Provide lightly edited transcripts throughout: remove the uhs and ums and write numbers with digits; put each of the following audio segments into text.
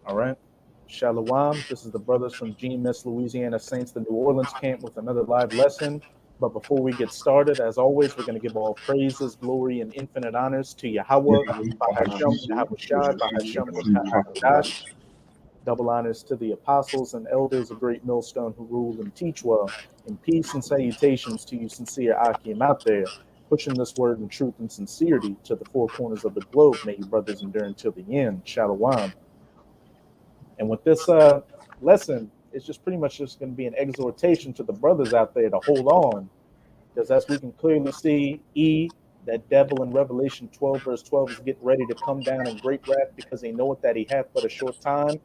All right. Shalom. This is the brothers from GMS Louisiana Saints, the New Orleans camp, with another live lesson. But before we get started, as always, we're going to give all praises, glory, and infinite honors to Yahweh, Bahashem, Yahweh Shai, Bahashem, Dash. Double honors to the apostles and elders of Great Millstone who rule and teach well. And peace and salutations to you sincere Akim out there, pushing this word in truth and sincerity to the four corners of the globe. May you brothers endure until the end. Shalom. And with this lesson, it's just pretty much just going to be an exhortation to the brothers out there to hold on. Because as we can clearly see, that devil in Revelation 12, verse 12, is getting ready to come down in great wrath because they know it that he hath but a short time,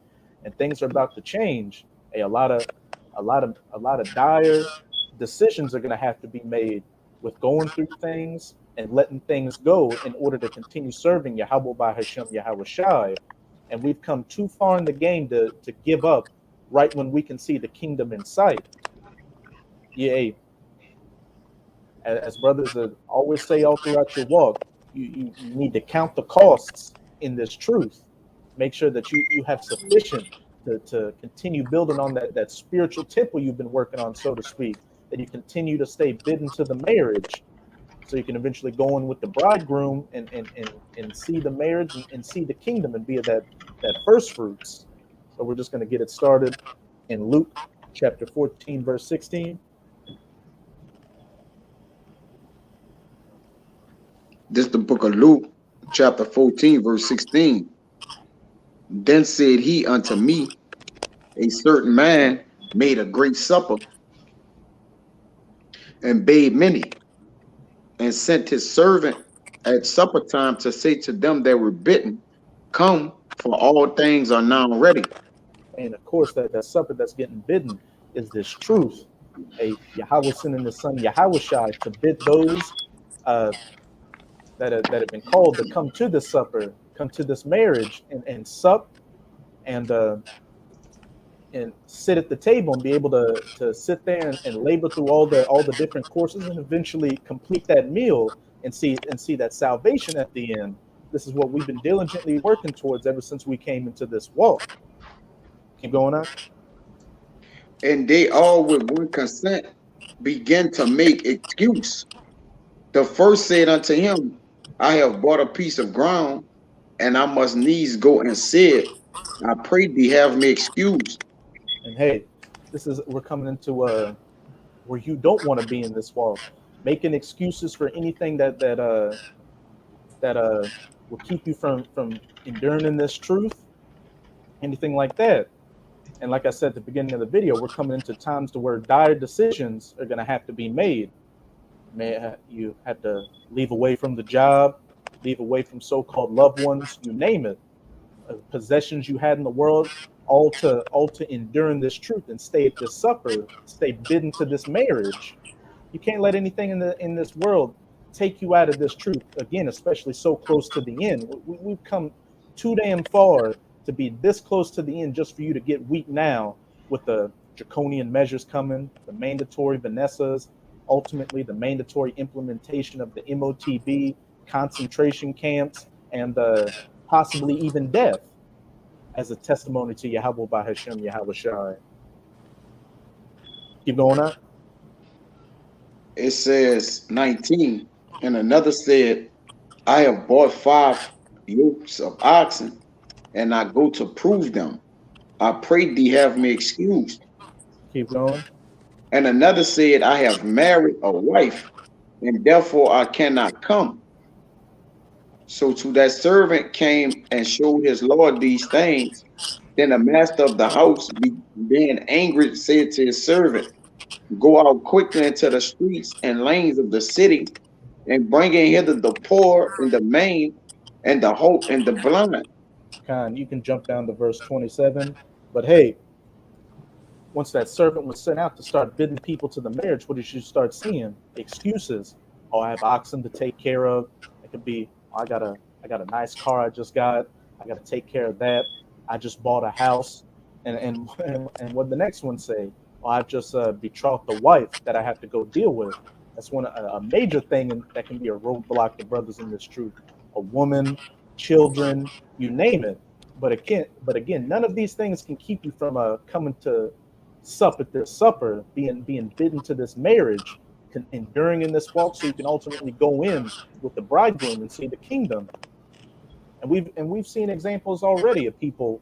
and things are about to change. A lot of dire decisions are going to have to be made with going through things and letting things go in order to continue serving Yahweh by Hashem, Yahweh Shai. And we've come too far in the game to give up right when we can see the kingdom in sight. Yeah, as brothers always say all throughout your walk, you need to count the costs in this truth. Make sure that you have sufficient to continue building on that spiritual temple you've been working on, so to speak, that you continue to stay bidden to the marriage, so you can eventually go in with the bridegroom and see the marriage and see the kingdom and be that first fruits. So we're just going to get it started in Luke chapter 14, verse 16. This is the book of Luke, chapter 14, verse 16. Then said he unto me, a certain man made a great supper and bade many, and sent his servant at supper time to say to them that were bidden, come, for all things are now ready. And of course, that supper that's getting bidden is this truth. Yahweh sending his son Yahweh Shai to bid those that have been called to come to this supper, come to this marriage, and sup and sit at the table and be able to sit there and labor through all the different courses and eventually complete that meal and see that salvation at the end. This is what we've been diligently working towards ever since we came into this walk. Keep going on. And they all with one consent began to make excuse. The first said unto him, I have bought a piece of ground, and I must needs go and see it. I pray thee have me excused. And hey, we're coming into where you don't want to be in this walk, making excuses for anything that will keep you from enduring in this truth, anything like that. And like I said at the beginning of the video, we're coming into times to where dire decisions are going to have to be made. You have to leave away from the job, leave away from so-called loved ones, you name it, possessions you had in the world, all to endure in this truth and stay at this supper, stay bidden to this marriage. You can't let anything in this world take you out of this truth, again, especially so close to the end. We've come too damn far to be this close to the end just for you to get weak now with the draconian measures coming, the mandatory Vanessas, ultimately the mandatory implementation of the MOTB, concentration camps, and possibly even death as a testimony to Yahweh by Hashem, Yahweh Shai. Keep going on. It says 19, and another said, I have bought 5 yokes of oxen, and I go to prove them. I pray thee have me excused. Keep going. And another said, I have married a wife, and therefore I cannot come. So to that servant came and showed his lord these things. Then the master of the house, being angry, said to his servant, go out quickly into the streets and lanes of the city, and bring in hither the poor and the maimed, and the halt and the blind. You can jump down to verse 27. But hey, once that servant was sent out to start bidding people to the marriage, what did you start seeing? Excuses. Oh, I have oxen to take care of. It could be, I got a nice car I just got. I got to take care of that. I just bought a house. And what the next one say? Well, I've just betrothed a wife that I have to go deal with. That's a major thing that can be a roadblock to brothers in this truth. A woman, children, you name it. But again, none of these things can keep you from coming to sup at this supper, being bidden to this marriage, enduring in this walk, so you can ultimately go in with the bridegroom and see the kingdom. And we've seen examples already of people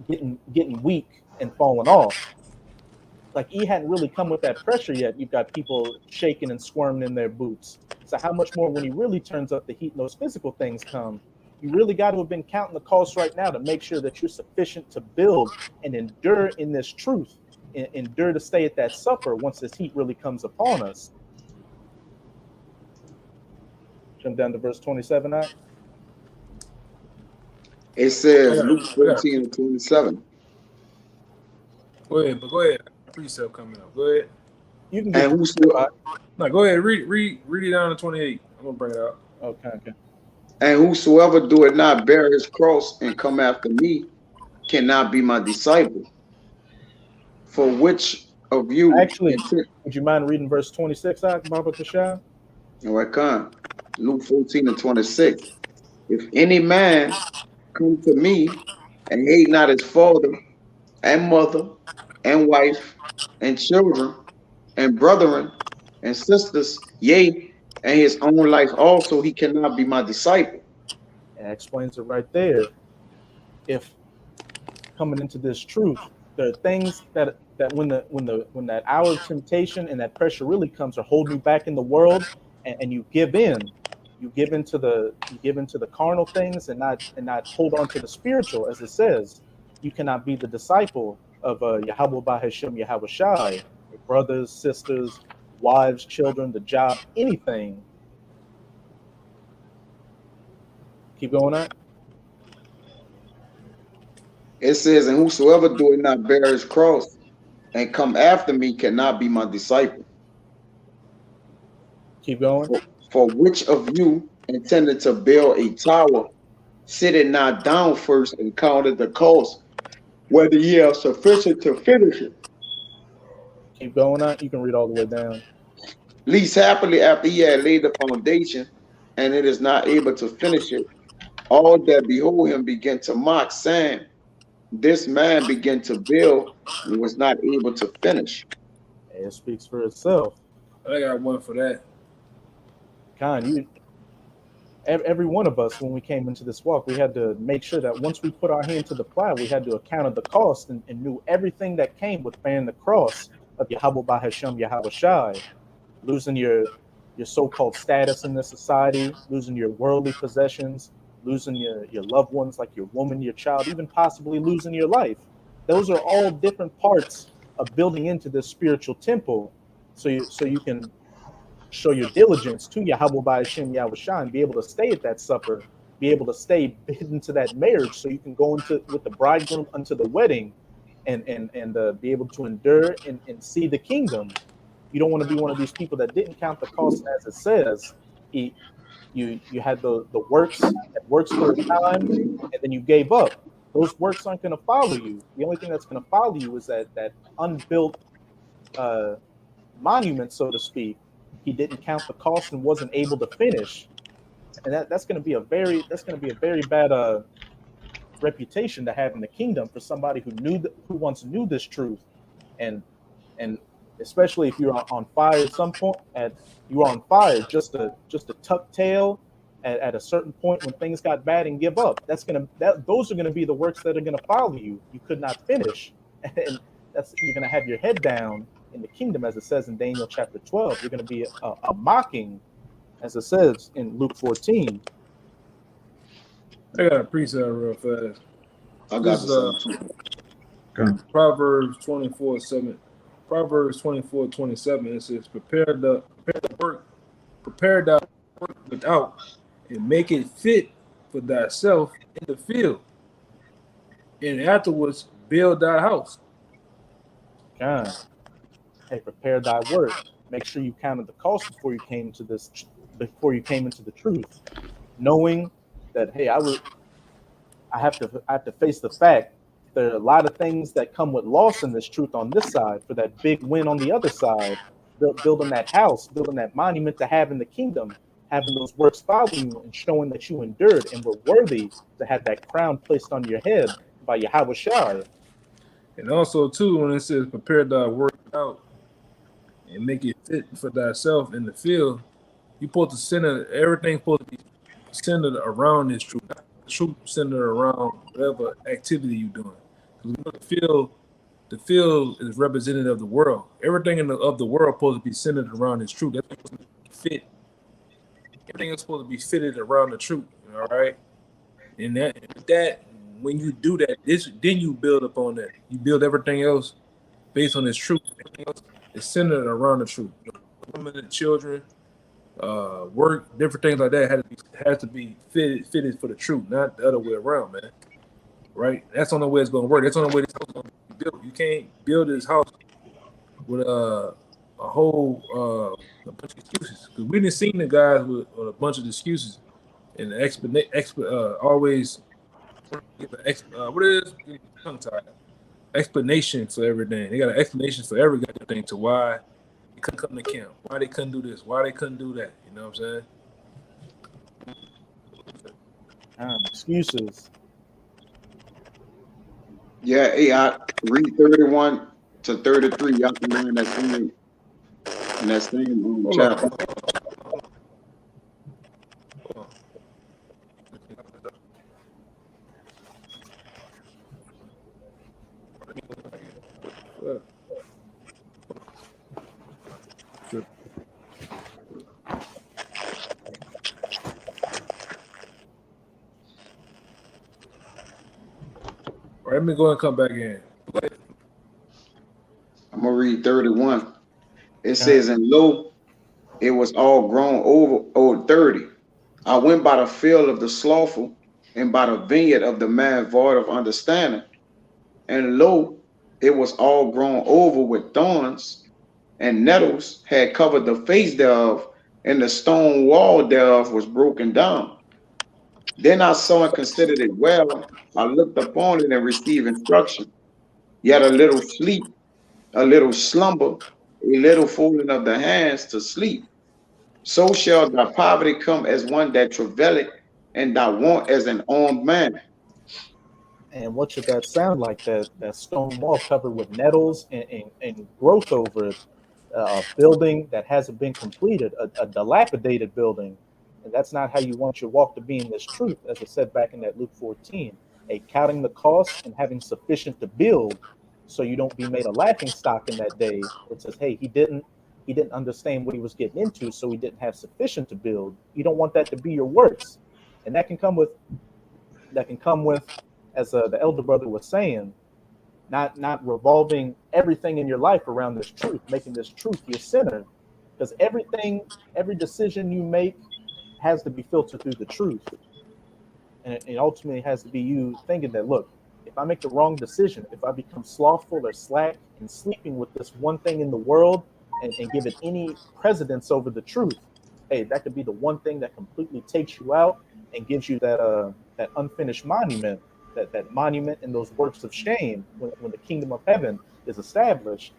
getting weak and falling off. Like he hadn't really come with that pressure yet. You've got people shaking and squirming in their boots. So how much more when he really turns up the heat and those physical things come? You really got to have been counting the cost right now to make sure that you're sufficient to build and endure in this truth, endure to stay at that supper once this heat really comes upon us. Jump down to verse 27 now. It says Luke 14 and 27. Go ahead. Precept coming up. Go ahead. You can And whosoever, No, go ahead. Read it down to 28. I'm gonna bring it out. Okay. and whosoever doeth not bear his cross and come after me cannot be my disciple. For which of you Actually, would you mind reading verse 26 out, Baba Kashab? No, I can't. Luke 14 and 26. If any man come to me and hate not his father and mother and wife and children and brethren and sisters, yea, and his own life also, he cannot be my disciple. And that explains it right there. If coming into this truth, there are things that when that hour of temptation and that pressure really comes or hold you back in the world, and you give in to the carnal things and not hold on to the spiritual, as it says, you cannot be the disciple of Yahweh Bahashem Yahweh Shai, your brothers, sisters, wives, children, the job, anything. Keep going on. It says, and whosoever doeth not bear his cross and come after me cannot be my disciple. Keep going. For which of you intended to build a tower, sit it not down first and counted the cost, whether ye are sufficient to finish it? Keep going on. You can read all the way down. Least happily after he had laid the foundation, and it is not able to finish it, all that behold him begin to mock, saying, this man began to build and was not able to finish. It speaks for itself. I got one for that. Every one of us, when we came into this walk, we had to make sure that once we put our hand to the plow, we had to account the cost and knew everything that came with bearing the cross of Yahweh Bahashem Yahweh Shai, losing your so-called status in this society, losing your worldly possessions, losing your loved ones like your woman, your child, even possibly losing your life. Those are all different parts of building into this spiritual temple, so you can show your diligence to Yahweh Bahashem Yahweh Shai and be able to stay at that supper, be able to stay bidden to that marriage, so you can go into with the bridegroom unto the wedding, and be able to endure and see the kingdom. You don't want to be one of these people that didn't count the cost, as it says. You had the works for a time, and then you gave up. Those works aren't going to follow you. The only thing that's going to follow you is that unbuilt monument, so to speak. He didn't count the cost and wasn't able to finish, and that's going to be a very bad reputation to have in the kingdom for somebody who once knew this truth, and especially if you're on fire at some point, you are on fire just to tuck tail at a certain point when things got bad and give up. Those are gonna be the works that are gonna follow you. You could not finish, and you're gonna have your head down in the kingdom, as it says in Daniel chapter 12. You're gonna be a mocking, as it says in Luke 14. I got a precept real fast. I got Proverbs 24:7. Proverbs 24:27. It says, prepare the work without, and make it fit for thyself in the field, and afterwards build thy house. God, hey, prepare thy work. Make sure you counted the cost before you came into the truth, knowing that, hey, I have to face the fact there are a lot of things that come with loss in this truth on this side for that big win on the other side. Building that house, building that monument to have in the kingdom, having those works follow you and showing that you endured and were worthy to have that crown placed on your head by Yahweh Shai. And also too, when it says prepare thy work out and make it fit for thyself in the field, you supposed to center everything supposed to be centered around this truth. Not the truth centered around whatever activity you're doing. The field is representative of the world. Everything of the world supposed to be centered around this truth. That's supposed to be fit. Everything is supposed to be fitted around the truth. All right. And that when you do that, then you build upon that. You build everything else based on this truth. Everything else is centered around the truth. Women and children, work, different things like that has to be fitted for the truth, not the other way around, man. Right? That's the only way it's gonna work. That's the only way this house is gonna be built. You can't build this house with a whole a bunch of excuses. Because we didn't see the guys with a bunch of excuses and always what is tongue tied explanation for everything. They got an explanation for every goddamn thing to why they couldn't come to camp, why they couldn't do this, why they couldn't do that. You know what I'm saying? Excuses. Yeah, hey, I read 31 to 33. Y'all can learn that same chapter. All right, let me go and come back in. I'm gonna read 31. It says, and lo, it was all grown over 30. I went by the field of the slothful and by the vineyard of the man void of understanding. And lo, it was all grown over with thorns, and nettles had covered the face thereof, and the stone wall thereof was broken down. Then I saw and considered it well. I looked upon it and received instruction. Yet a little sleep, a little slumber, a little folding of the hands to sleep. So shall thy poverty come as one that travaileth, and thy want as an armed man. And what should that sound like? That stone wall covered with nettles and growth over it, a building that hasn't been completed, a dilapidated building. And that's not how you want your walk to be in this truth, as I said back in that Luke 14. Counting the cost and having sufficient to build, so you don't be made a laughing stock in that day. It says, hey, he didn't understand what he was getting into, so he didn't have sufficient to build. You don't want that to be your works, and that can come with, as the elder brother was saying, not revolving everything in your life around this truth, making this truth your center, because every decision you make has to be filtered through the truth. And it ultimately has to be you thinking that, look, if I make the wrong decision, if I become slothful or slack in sleeping with this one thing in the world and give it any precedence over the truth, hey, that could be the one thing that completely takes you out and gives you that unfinished monument, that monument and those works of shame when the kingdom of heaven is established.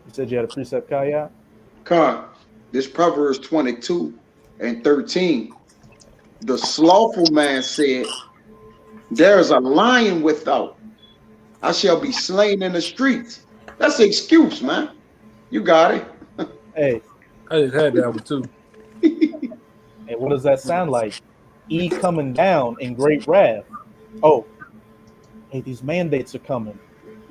You said you had a precept, Kaya? This Proverbs 22 and 13. The slothful man said, there is a lion without. I shall be slain in the streets. That's an excuse, man. You got it. Hey. I just had that one too. And what does that sound like? E coming down in great wrath. Oh, hey, these mandates are coming.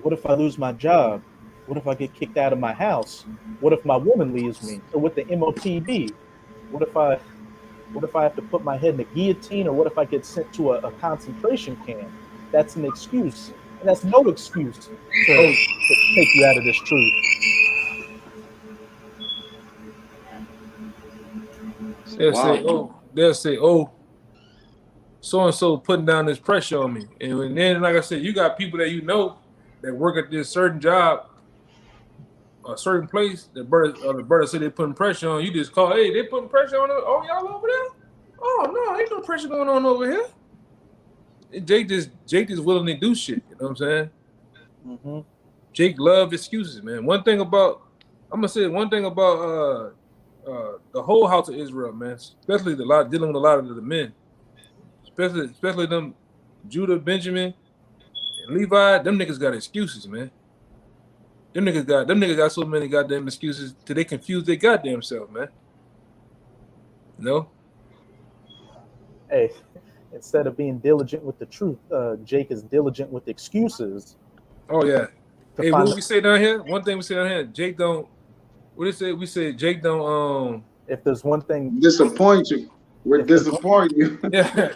What if I lose my job? What if I get kicked out of my house? What if my woman leaves me? Or with the MOTB? What if I have to put my head in the guillotine? Or what if I get sent to a concentration camp? That's an excuse. And that's no excuse to take you out of this truth. They'll say, oh, so-and-so putting down this pressure on me. And then, like I said, you got people that you know that work at this certain job, a certain place, the brother said they putting pressure on you. Just call, hey, they putting pressure on y'all over there? Oh no, ain't no pressure going on over here. And Jake just willing to do shit. You know what I'm saying? Mm-hmm. Jake love excuses, man. I'm gonna say one thing about the whole house of Israel, man, especially dealing with a lot of the men, especially them Judah, Benjamin, and Levi. Them niggas got excuses, man. Them niggas got so many goddamn excuses till they confuse their goddamn self, man. You know? Hey, instead of being diligent with the truth, Jake is diligent with excuses. Oh yeah. To Hey, find what we say down here? One thing we say down here, Jake don't. What did it say? We say Jake don't. If there's one thing, Disappoint you. We're If there's disappoint you. Yeah.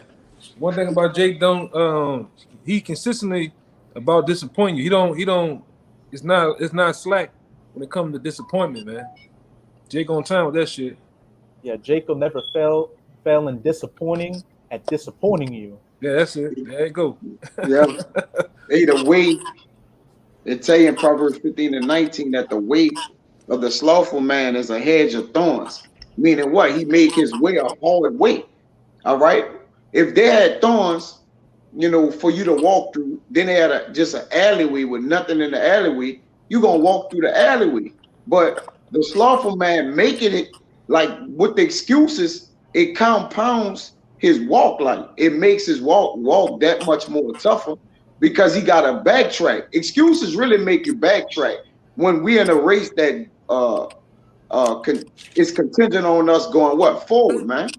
One thing about Jake don't. He consistently about disappoint you. He don't. It's not slack when it comes to disappointment, man. Jake on time with that shit. yeah, Jake will never fail in disappointing at disappointing you. Yeah, that's it. There you go. Yeah. Hey, the way they tell you in Proverbs 15 and 19 that the way of the slothful man is a hedge of thorns. Meaning what? He made his way a hard way. All right. If they had thorns, for you to walk through, then they had just an alleyway with nothing in the alleyway, you're gonna walk through the alleyway. But the slothful man making it like with the excuses, it compounds his walk, like it makes his walk that much more tougher because he got to backtrack. Excuses really make you backtrack when we're in a race that is contingent on us going forward, man.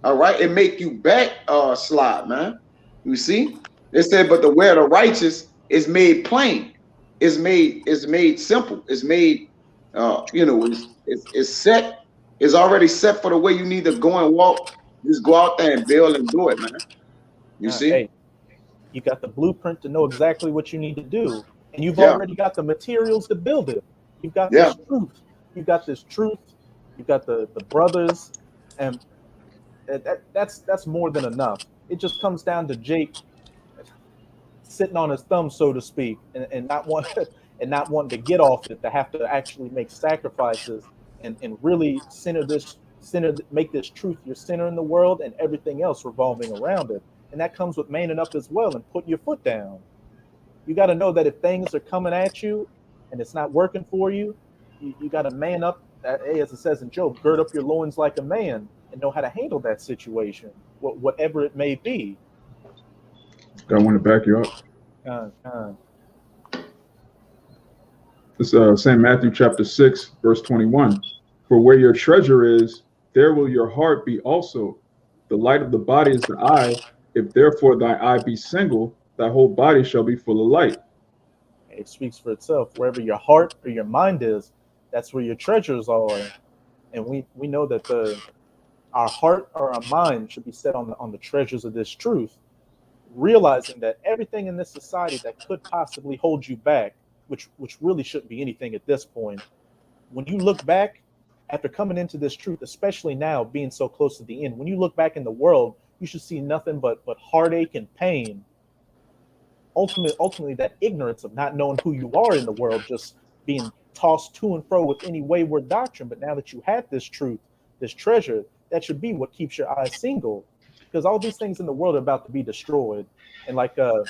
All right, it make you back slide, man. You see, it said, but the way of the righteous is made plain, is made simple, is made it's set, it's already set for the way you need to go and walk. Just go out there and build and do it, man. You see? Hey, you got the blueprint to know exactly what you need to do, and you've already got the materials to build it. You've got this truth. You've got this truth. You've got the brothers, and that's more than enough. It just comes down to Jake sitting on his thumb, so to speak, and not wanting to get off it, to have to actually make sacrifices and really make this truth your center in the world, and everything else revolving around it. And that comes with manning up as well and putting your foot down. You got to know that if things are coming at you and it's not working for you, you got to man up. As it says in Job, gird up your loins like a man and know how to handle that situation, whatever it may be. I want to back you up. It's St. Matthew chapter 6, verse 21. For where your treasure is, there will your heart be also. The light of the body is the eye. If therefore thy eye be single, thy whole body shall be full of light. It speaks for itself. Wherever your heart or your mind is, that's where your treasures are. And we know that our heart or our mind should be set on the treasures of this truth, realizing that everything in this society that could possibly hold you back, which really shouldn't be anything at this point, when you look back after coming into this truth, especially now being so close to the end, when you look back in the world, you should see nothing but heartache and pain. Ultimately, that ignorance of not knowing who you are in the world, just being tossed to and fro with any wayward doctrine. But now that you have this truth, this treasure, that should be what keeps your eyes single, because all these things in the world are about to be destroyed. And like a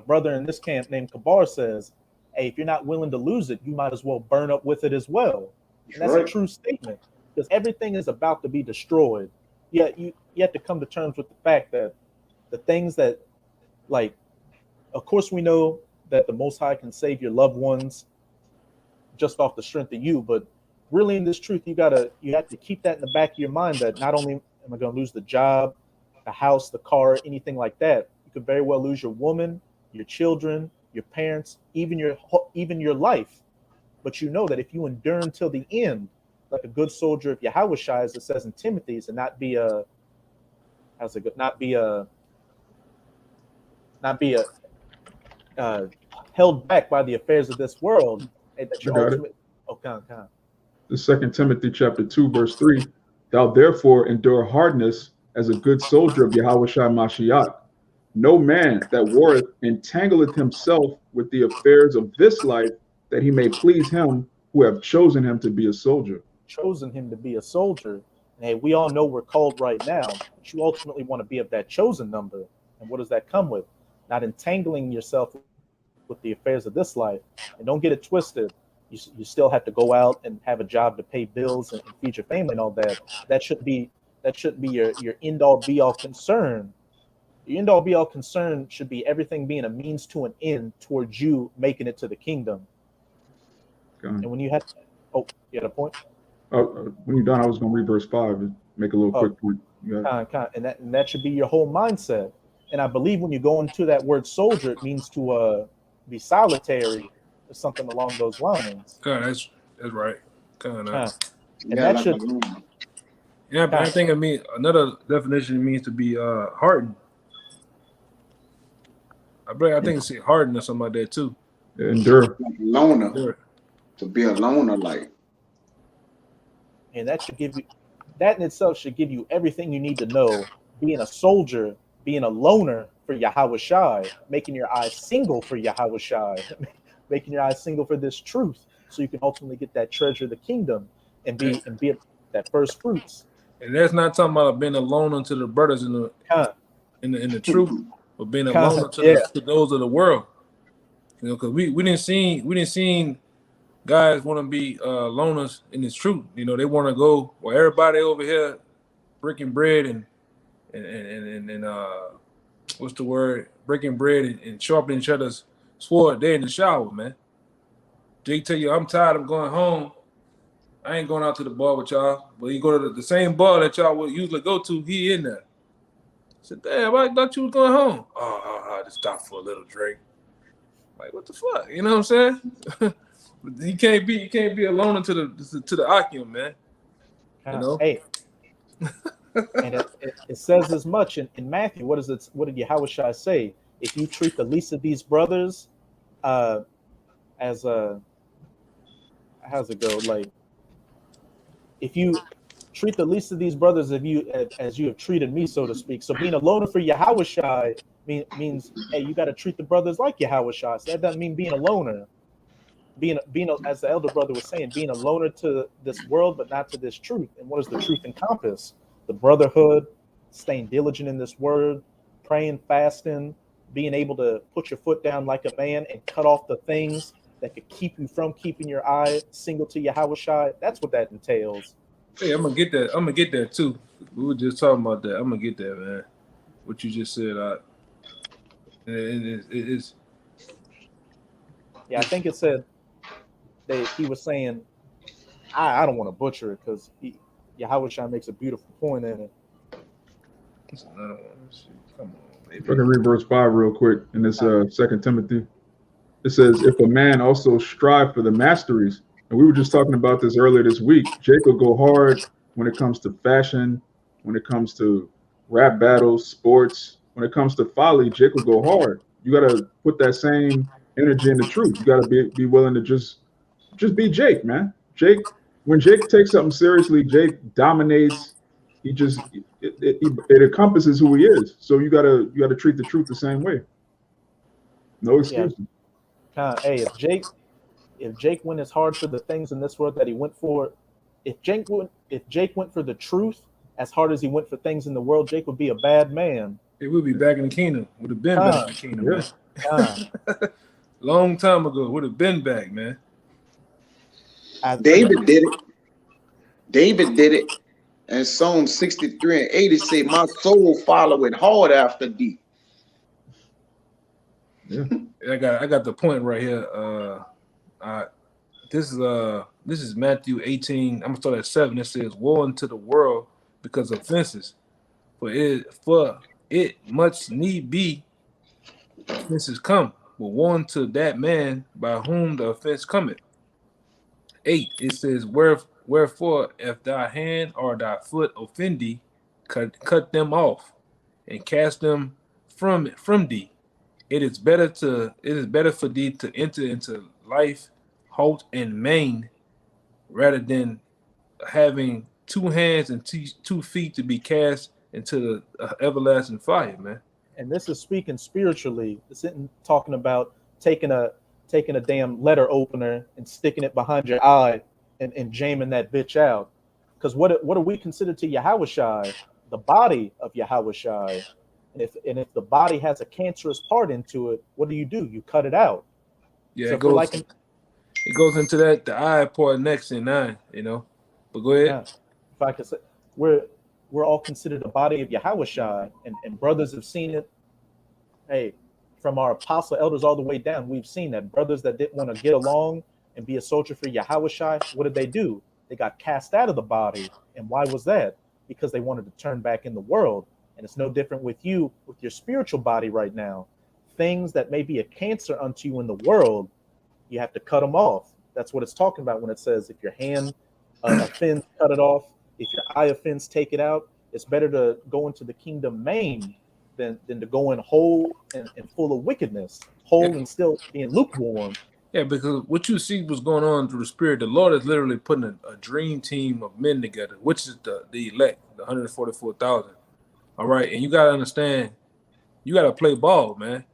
brother in this camp named Kabar says, hey, if you're not willing to lose it, you might as well burn up with it as well. And that's a true statement, because everything is about to be destroyed. Yeah, you have to come to terms with the fact that the things that, like, of course we know that the Most High can save your loved ones just off the strength of you, but really in this truth, you have to keep that in the back of your mind, that not only am I going to lose the job, the house, the car, anything like that, you could very well lose your woman, your children, your parents, even your life. But you know that if you endure until the end, like a good soldier of Yahushua, as it says in Timothy, and not be held back by the affairs of this world, and that your ultimate. The 2 Timothy chapter 2, verse 3. Thou therefore endure hardness as a good soldier of Yahushua Mashiach. No man that warreth entangleth himself with the affairs of this life, that he may please him who have chosen him to be a soldier. Chosen him to be a soldier. And hey, we all know we're called right now, but you ultimately want to be of that chosen number. And what does that come with? Not entangling yourself with the affairs of this life. And don't get it twisted. You still have to go out and have a job to pay bills and feed your family and all that. That should be your end all be all concern. Your end all be all concern should be everything being a means to an end towards you making it to the kingdom. And when you had, you had a point. When you're done, I was going to read verse 5 and make a little quick point. And that should be your whole mindset. And I believe when you go into that word soldier, it means to be solitary or something along those lines. That's right. And that should. Yeah, but I think it means another definition. It means to be hardened. I think it's hardened or something like that too. Endure. Loner. Endure. To be a loner, like. And that should give you, that in itself should give you everything you need to know. Being a soldier, being a loner for Yahweh Shai, making your eyes single for Yahweh Shai, making your eyes single for this truth, so you can ultimately get that treasure of the kingdom and be that first fruits. And that's not talking about being a loner to the brothers in the truth, but being a loner to those of the world. You know, because we didn't see guys want to be loners in this truth. You know, they want to go where everybody over here breaking bread and what's the word? Breaking bread and sharpening each other's sword. They're in the shower, man. Jake tell you, I'm tired of going home. I ain't going out to the bar with y'all. But you go to the same bar that y'all would usually go to, he in there. I said, damn, I thought you was going home. I just stopped for a little drink. Like, what the fuck? You know what I'm saying? You can't be a loner to the Akim, man. You know? Hey. And it says as much in Matthew. What did Yahweh Shai say? If you treat the least of these brothers as a, how's it go? Like, if you treat the least of these brothers as you have treated me, so to speak. So being a loner for Yahweh Shai means, hey, you got to treat the brothers like Yahweh Shai. So that doesn't mean being a loner. Being as the elder brother was saying, being a loner to this world, but not to this truth. And what does the truth encompass? The brotherhood, staying diligent in this word, praying, fasting, being able to put your foot down like a man and cut off the things that could keep you from keeping your eye single to Yahweh Shai. That's what that entails. Hey, I'm gonna get that. I'm gonna get that too. We were just talking about that. I'm gonna get that, man. What you just said, it is. Yeah, I think it said he was saying, I don't want to butcher it because Yahweh Shai makes a beautiful point in it. That's another one. Come on, baby. If I can read verse 5 real quick in this 2 Timothy. It says, if a man also strive for the masteries, and we were just talking about this earlier this week, Jake will go hard when it comes to fashion, when it comes to rap battles, sports. When it comes to folly, Jake will go hard. You got to put that same energy in the truth. You got to be willing to just be Jake, man. When Jake takes something seriously, Jake dominates. It encompasses who he is. So you gotta treat the truth the same way. No excuses. Yeah. Hey, if Jake went as hard for the things in this world that he went for, if Jake went for the truth as hard as he went for things in the world, Jake would be a bad man. It would be back in the kingdom. Would have been back in the kingdom, man. Long time ago, would have been back, man. David did it. And Psalm 63 and 80 say, my soul followeth hard after thee. Yeah. I got the point right here. This is Matthew 18. I'm gonna start at 7. It says, woe unto the world because of offenses. For it must need be offenses come. But woe unto that man by whom the offense cometh. 8, it says, wherefore if thy hand or thy foot offend thee, cut them off and cast them from thee. It is better for thee to enter into life halt and main rather than having 2 hands and 2 feet to be cast into the everlasting fire, man. And this is speaking spiritually. This isn't talking about taking a damn letter opener and sticking it behind your eye and jamming that bitch out. Because what are we considered to Yahweh Shai? The body of Yahweh Shai. And if the body has a cancerous part into it, what do? You cut it out. Yeah, So it for goes. like, It goes into that the I part next in 9. But go ahead. yeah, if I could say, we're all considered a body of Yahushua, and brothers have seen it. Hey, from our apostle elders all the way down, we've seen that brothers that didn't want to get along and be a soldier for Yahushua, what did they do? They got cast out of the body. And why was that? Because they wanted to turn back in the world. And it's no different with you, with your spiritual body right now. Things that may be a cancer unto you in the world, you have to cut them off. That's what it's talking about when it says, if your hand offends, cut it off. If your eye offends, take it out. It's better to go into the kingdom maimed than to go in whole and full of wickedness, whole and still being lukewarm. Yeah, because what you see was going on through the Spirit, the Lord is literally putting a dream team of men together, which is the elect, the 144,000. All right, and you gotta understand, you gotta play ball, man.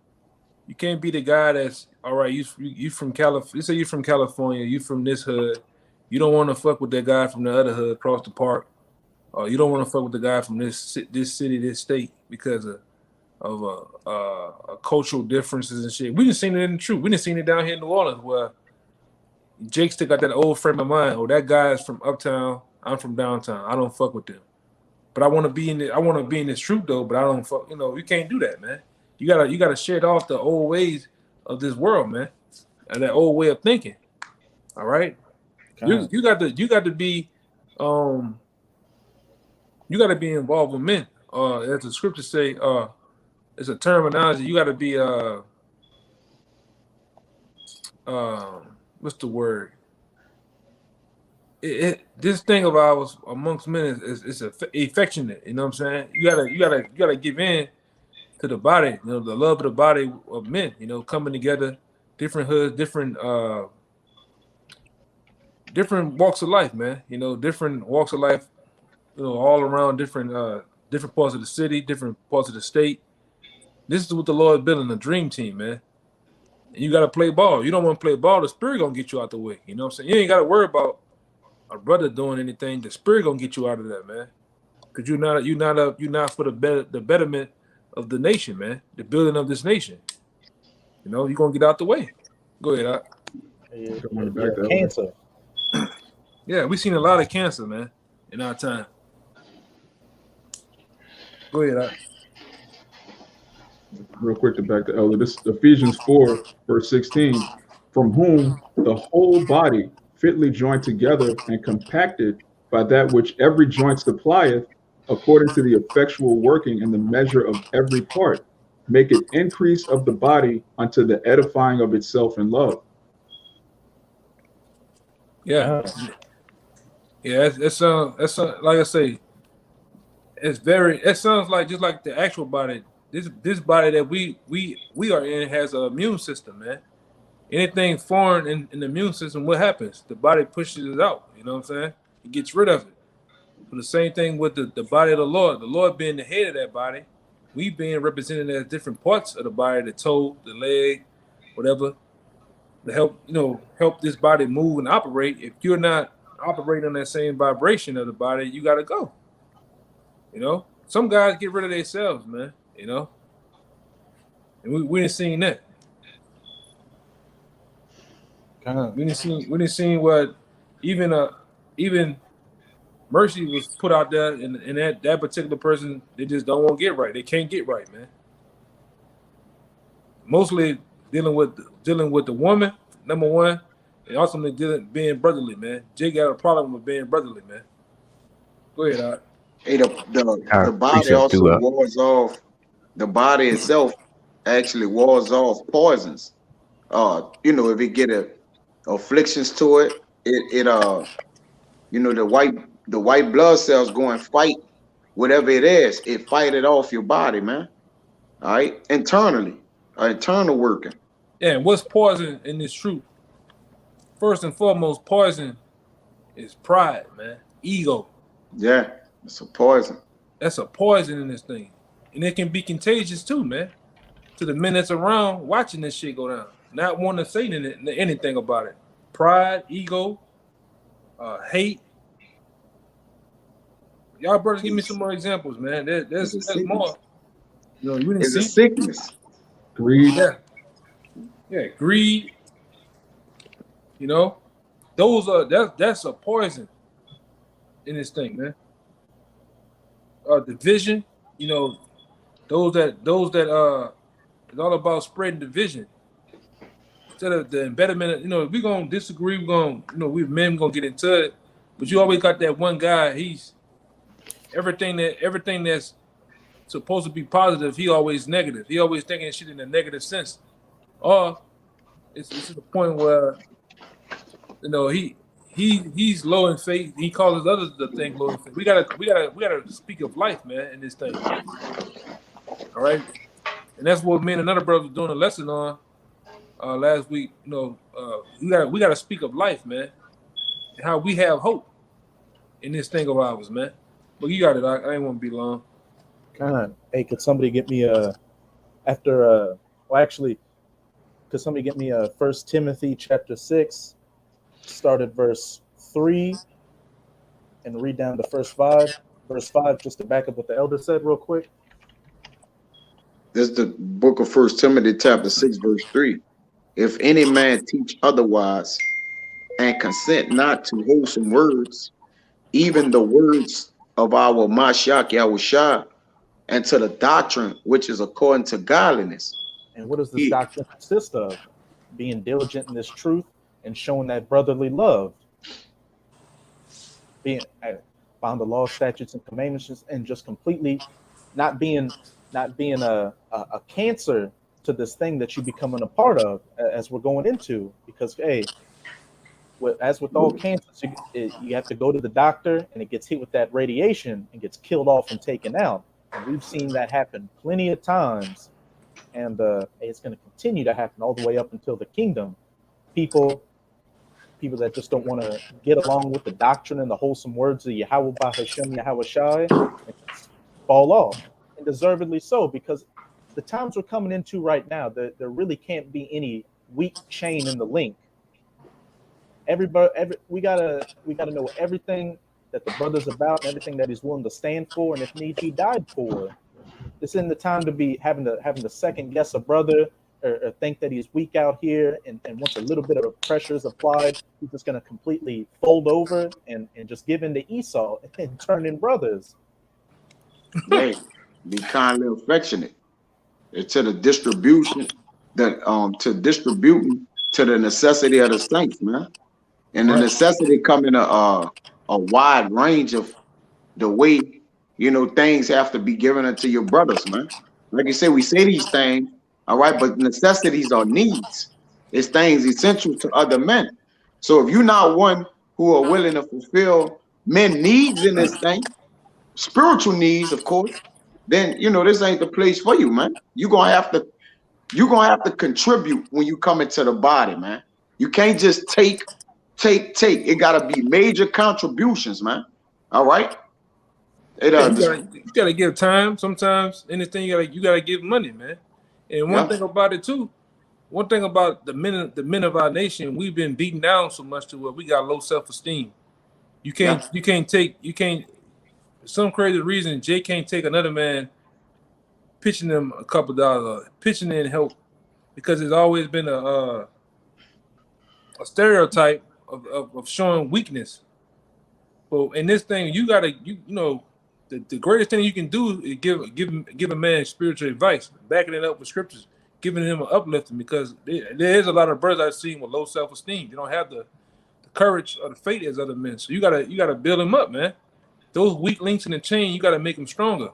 You can't be the guy that's all right. You from California. You say you from California. You from this hood. You don't want to fuck with that guy from the other hood across the park. Or you don't want to fuck with the guy from this city, this state because of cultural differences and shit. We didn't see it in the truth. We didn't see it down here in New Orleans where Jake still got that old frame of mind. Oh, that guy is from uptown. I'm from downtown. I don't fuck with them. But I want to be in it. I want to be in this truth though. But I don't fuck. You can't do that, man. You gotta shed off the old ways of this world, man, and that old way of thinking. All right, you got to be involved with men. As the scriptures say, it's a terminology. You got to be what's the word? This thing of ours amongst men is affectionate. You know what I'm saying? You gotta give in to the body, the love of the body of men, coming together, different hoods, different walks of life, man. Different walks of life, all around different parts of the city, different parts of the state. This is what the Lord is building, a dream team, man. And you got to play ball. You don't want to play ball, the Spirit gonna get you out the way. You know what I'm saying? You ain't got to worry about a brother doing anything. The Spirit gonna get you out of that, man. Because you're not for the betterment of the nation, man. The building of this nation. You're gonna get out the way. Go ahead, Cancer. Yeah, we've seen a lot of cancer, man, in our time. Go ahead, Real quick to back the elder. This is Ephesians 4, verse 16. From whom the whole body fitly joined together and compacted by that which every joint supplieth, according to the effectual working in the measure of every part, make it increase of the body unto the edifying of itself in love. Yeah. Yeah, that's like I say, it sounds like just like the actual body. This body that we are in has an immune system, man. Anything foreign in the immune system, what happens? The body pushes it out. You know what I'm saying? It gets rid of it. But the same thing with the body of the Lord being the head of that body, we being represented as different parts of the body, the toe, the leg, whatever, to help this body move and operate. If you're not operating on that same vibration of the body, you got to go. Some guys get rid of themselves, man. And we didn't see that. We didn't see what even mercy was put out there, and that particular person, they just don't want to get right. They can't get right, man. Mostly dealing with the woman, number one, and also being brotherly, man. Jay got a problem with being brotherly, man. Go ahead, Art. Hey, the body also wards off. The body itself actually wards off poisons. If it get afflictions to it, the white blood cells go and fight whatever it is. It fight it off your body, man. All right, internally, internal working. Yeah, and what's poison in this truth? First and foremost, poison is pride, man. Ego. Yeah, it's a poison. That's a poison in this thing. And it can be contagious too, man. To the men that's around watching this shit go down. Not wanting to say anything about it. Pride, ego, hate. Y'all brothers, give me some more examples, man. There's more. It's a sickness. Greed. Yeah, greed. You know, those are that's a poison in this thing, man. Division, you know, those that it's all about spreading division instead of the embedment. You know, if we're gonna disagree, we're gonna, you know, we men gonna get into it, but you always got that one guy. He's everything that's supposed to be positive, he always negative. He always thinking shit in a negative sense. Or it's to the point where, you know, he's low in faith. He causes others to think low in faith. We gotta speak of life, man, in this thing. All right, and that's what me and another brother was doing a lesson on last week. You know, we gotta speak of life, man, and how we have hope in this thing of ours, man. But you got it. I ain't want to be long. Hey, could somebody get me could somebody get me 1 Timothy chapter 6, start at verse 3 and read down to verse 5. Verse 5, just to back up what the elder said real quick. This is the book of 1 Timothy chapter 6, verse 3. If any man teach otherwise and consent not to wholesome words, even the words of our Mashiach Yahushua, and to the doctrine which is according to godliness. And what does this doctrine consist of? Being diligent in this truth and showing that brotherly love. Being found the law, statutes, and commandments, and just completely not being a cancer to this thing that you're becoming a part of as we're going into. Because, hey, as with all cancers, you have to go to the doctor and it gets hit with that radiation and gets killed off and taken out. And we've seen that happen plenty of times. And it's going to continue to happen all the way up until the kingdom. People that just don't want to get along with the doctrine and the wholesome words of Yahweh Bahashem Yahweh Shai fall off. And deservedly so, because the times we're coming into right now, there really can't be any weak chain in the link. We gotta know everything that the brother's about, and everything that he's willing to stand for, and if need, he died for. This isn't the time to be having to second guess a brother or think that he's weak out here, and once a little bit of pressure is applied, he's just gonna completely fold over and just give in to Esau and turn in brothers. Hey, be kindly affectionate. It's to the distribution to distributing to the necessity of the saints, man. And the necessity come in a wide range of the way, you know, things have to be given unto your brothers, man. Like you said, we say these things, all right, but necessities are needs. It's things essential to other men. So if you're not one who are willing to fulfill men needs in this thing, spiritual needs, of course, then, you know, this ain't the place for you, man. You're gonna have to contribute when you come into the body, man. You can't just take. It gotta be major contributions, man. All right. You gotta give time. Sometimes anything you gotta give money, man. And one thing about it too, one thing about the men of our nation, we've been beaten down so much to where we got low self-esteem. You can't for some crazy reason, Jay can't take another man pitching them a couple dollars, pitching in help, because it's always been a stereotype of showing weakness. But in this thing, you know, the greatest thing you can do is give a man spiritual advice, backing it up with scriptures, giving him an uplifting, because there is a lot of brothers I've seen with low self-esteem. They don't have the courage or the faith as other men. So you gotta build them up, man. Those weak links in the chain, you gotta make them stronger.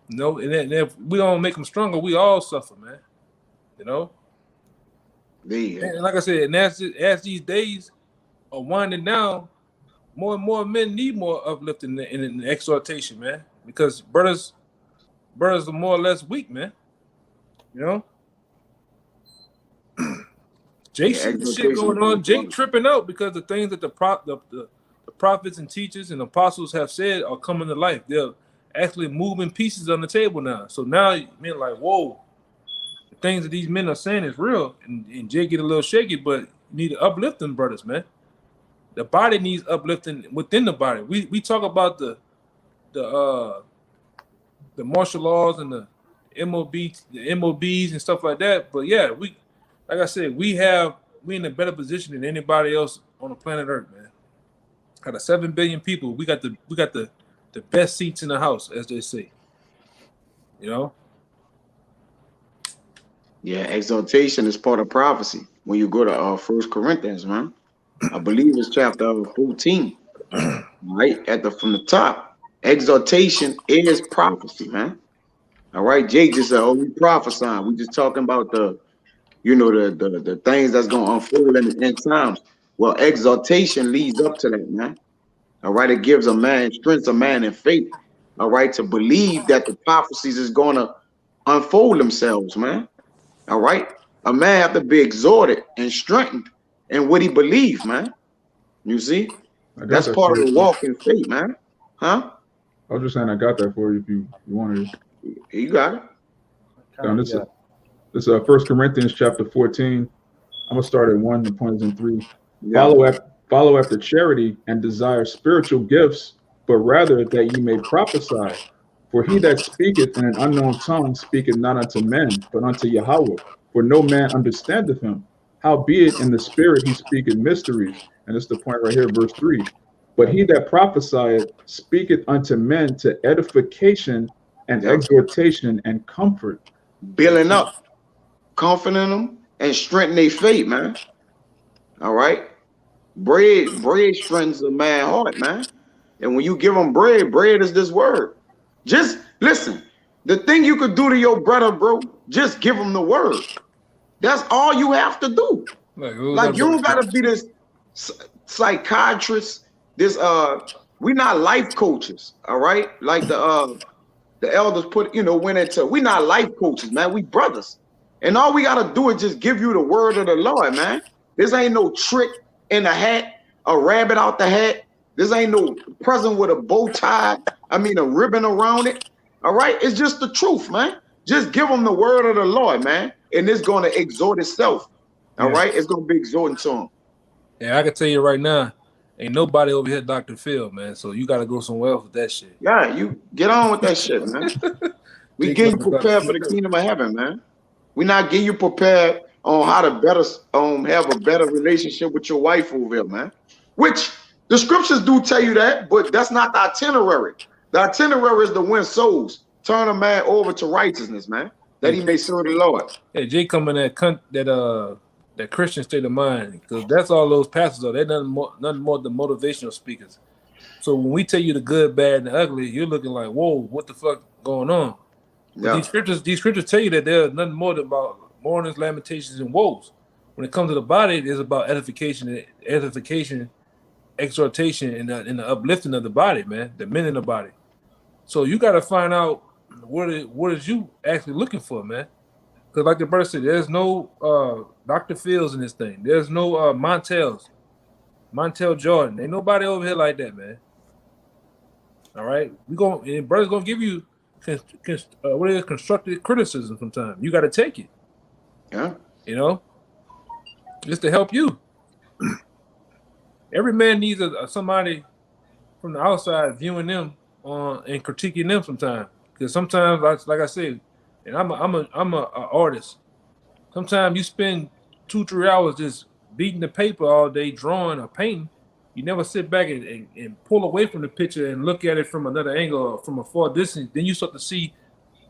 You know, and if we don't make them stronger, we all suffer, man. You know. And like I said, and as these days are winding down, more and more men need more uplifting and exhortation, man. Because brothers are more or less weak, man. You know. Jake, shit going on. Jake tripping out because the things that the prophets and teachers and apostles have said are coming to life. They're actually moving pieces on the table now. So now men like, whoa, the things that these men are saying is real. And Jake get a little shaky, but you need to uplift them brothers, man. The body needs uplifting within the body. We talk about the martial laws and the MOBs and stuff like that. But yeah, like I said, we have we in a better position than anybody else on the planet Earth, man. Out of 7 billion people, we got the best seats in the house, as they say. You know? Yeah, exaltation is part of prophecy. When you go to 1 Corinthians, man, I believe it's chapter 14, right? From the top. Exaltation is prophecy, man. All right, Jake just said, we prophesying. We just talking about the things that's gonna unfold in the end times. Well, exaltation leads up to that, man. All right, it gives a man strength, a man in faith. All right, to believe that the prophecies is gonna unfold themselves, man. All right, a man have to be exhorted and strengthened in what he believes, man. You see, that's part of the walk in faith, man. Huh? I was just saying I got that for you if you wanted it. You got it. Now, this is 1 Corinthians chapter 14. I'm gonna start at 1. The point is in 3. Yeah. Follow after charity and desire spiritual gifts, but rather that ye may prophesy. For he that speaketh in an unknown tongue speaketh not unto men, but unto Yahweh. For no man understandeth him. Howbeit in the spirit he speaketh mysteries. And it's the point right here, verse 3. But he that prophesieth speaketh unto men to edification and exhortation and comfort. Building up, comforting them, and strengthening their faith, man. All right. Bread strengthens a man's heart, man. And when you give them bread is this word. Just listen, the thing you could do to your brother, bro, just give him the word. That's all you have to do. Like you don't gotta be this psychiatrist, we're not life coaches, all right? Like the elders went into, we're not life coaches, man. We brothers. And all we gotta do is just give you the word of the Lord, man. This ain't no trick in the hat, a rabbit out the hat. This ain't no present with a bow tie. A ribbon around it. All right, it's just the truth, man. Just give them the word of the Lord, man, and it's going to exhort itself. All right, it's going to be exhorting to them. Yeah, I can tell you right now, ain't nobody over here, Dr. Phil, man. So you got to go somewhere else with that shit. Yeah, you get on with that shit, man. We getting you prepared for the kingdom of heaven, man. We not getting you prepared on how to better have a better relationship with your wife over here, man. Which the scriptures do tell you that, but that's not the itinerary. The itinerary is to win souls, turn a man over to righteousness, man, that he may serve the Lord. Hey, Jay, come in that Christian state of mind, because that's all those pastors are. They're nothing more than motivational speakers. So when we tell you the good, bad, and the ugly, you're looking like, whoa, what the fuck going on? Yeah. These scriptures tell you that they're nothing more than about mournings, lamentations, and woes. When it comes to the body, it's about edification, exhortation, and the uplifting of the body, man, the men in the body. So you got to find out what is you actually looking for, man. Because like the brother said, there's no Dr. Fields in this thing. There's no Montel Jordan. Ain't nobody over here like that, man. All right, and brother's gonna give you constructive criticism sometimes. You got to take it. Yeah. Just to help you. Every man needs somebody from the outside viewing them and critiquing them sometimes. Because sometimes, like I said, and I'm a artist. Sometimes you spend 2-3 hours just beating the paper all day, drawing or painting. You never sit back and pull away from the picture and look at it from another angle or from a far distance. Then you start to see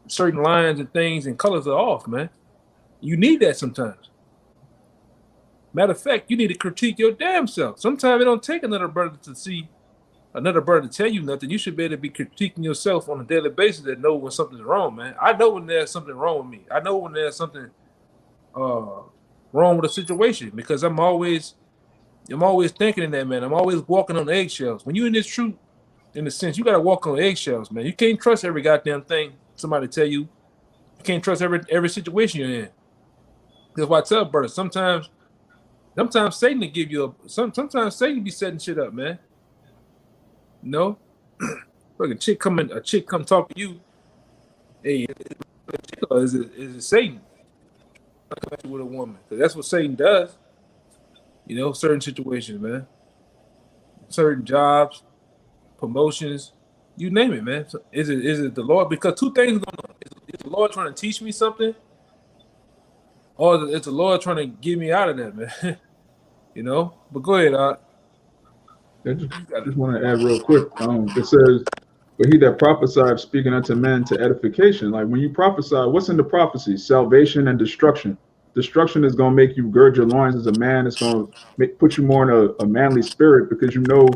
certain lines and things and colors are off, man. You need that sometimes. Matter of fact, you need to critique your damn self. Sometimes it don't take another brother to tell you nothing. You should be able to be critiquing yourself on a daily basis and know when something's wrong, man. I know when there's something wrong with me. I know when there's something wrong with a situation because I'm always thinking in that, man. I'm always walking on eggshells. When you're in this truth, in a sense, you got to walk on eggshells, man. You can't trust every goddamn thing somebody tell you. You can't trust every situation you're in. That's why I tell brothers, sometimes Satan will give you sometimes Satan be setting shit up, man. No, look, a chick come talk to you. Hey, is it Satan? I come at you with a woman because that's what Satan does. Certain situations, man. Certain jobs, promotions, you name it, man. So is it the Lord? Because two things going on. Is the Lord trying to teach me something, or is the Lord trying to get me out of that, man? You know, but go ahead, I just want to add real quick. It says, but he that prophesied speaking unto men to edification. Like when you prophesy, what's in the prophecy? Salvation and destruction. Destruction is going to make you gird your loins as a man. It's going to put you more in a manly spirit, because you know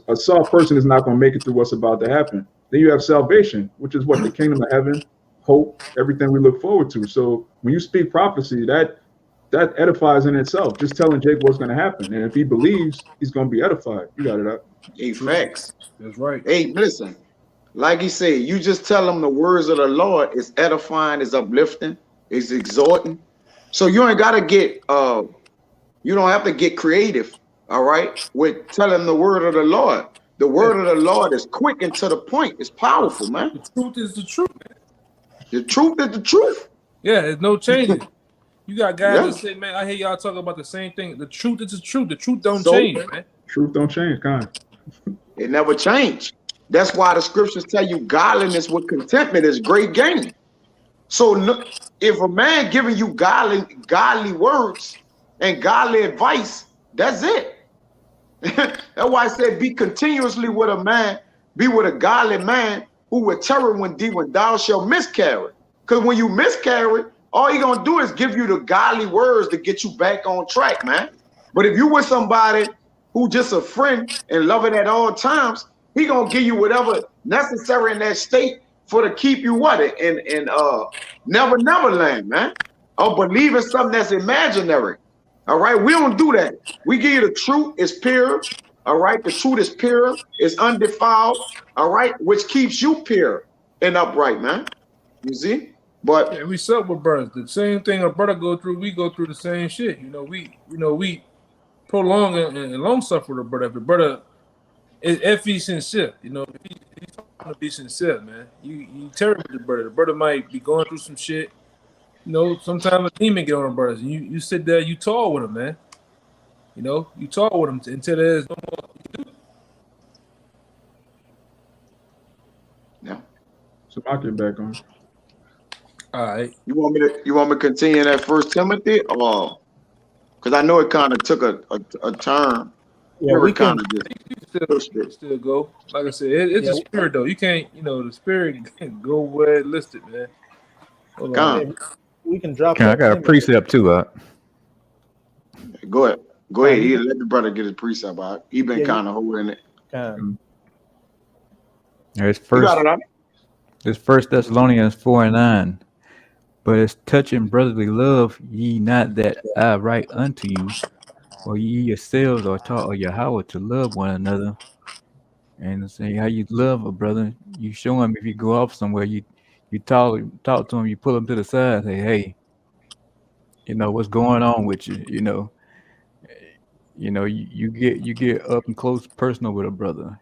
a soft person is not going to make it through what's about to happen. Then you have salvation, which is what the kingdom of heaven, hope, everything we look forward to. So when you speak prophecy, that edifies in itself. Just telling Jake what's going to happen, and if he believes, he's going to be edified. You got it up. Hey, facts. that's right. Hey, listen. Like he said, you just tell them the words of the Lord is edifying, is uplifting, is exhorting. So you ain't gotta get you don't have to get creative, all right, with telling the word of the Lord. The word of the Lord is quick and to the point. It's powerful, man. The truth is the truth, man. The truth is the truth. Yeah, there's no changes. You got guys Yeah. that say, man, I hear y'all talking about the same thing. The truth is the truth. The truth don't So- change, man. Truth don't change, kind. It never changed. That's why the scriptures tell you godliness with contentment is great gain. So if a man giving you godly words and godly advice, that's it. That's why I said be continuously with a man, be with a godly man who will terror when thou shalt miscarry. Because when you miscarry, all he gonna do is give you the godly words to get you back on track, man. But if you with somebody who just a friend and loving at all times, he gonna give you whatever necessary in that state for to keep you what in never land, man. Or believe in something that's imaginary. All right, we don't do that. We give you the truth. It's pure. All right, the truth is pure. It's undefiled. All right, which keeps you pure and upright, man. You see, but Yeah, we suck with brothers. The same thing a brother go through, we go through the same shit. We prolong and long suffer the brother. If the brother if he's sincere, if he's trying to be sincere, man. You terrible with the brother. The brother might be going through some shit. Sometimes a demon get on the brothers. And you sit there, you talk with him, man. You talk with him until there's no more. yeah. So I'll get back on. All right. You want me to continue that First Timothy, or because I know it kind of took a turn. Yeah, we can. Still go. Like I said, it's a spirit though. You can't, the spirit can go where it listed, man. Hold on. We can drop. I got a precept too. Go ahead. He let the brother get his precept out. He been kind of holding it. There's You got it, It's 1 Thessalonians 4:9. But it's touching brotherly love, ye not that I write unto you, or ye yourselves are taught of Yahweh to love one another. And say how you love a brother, you show him. If you go off somewhere, you talk to him, you pull him to the side, say, hey, what's going on with you, you get up and close personal with a brother,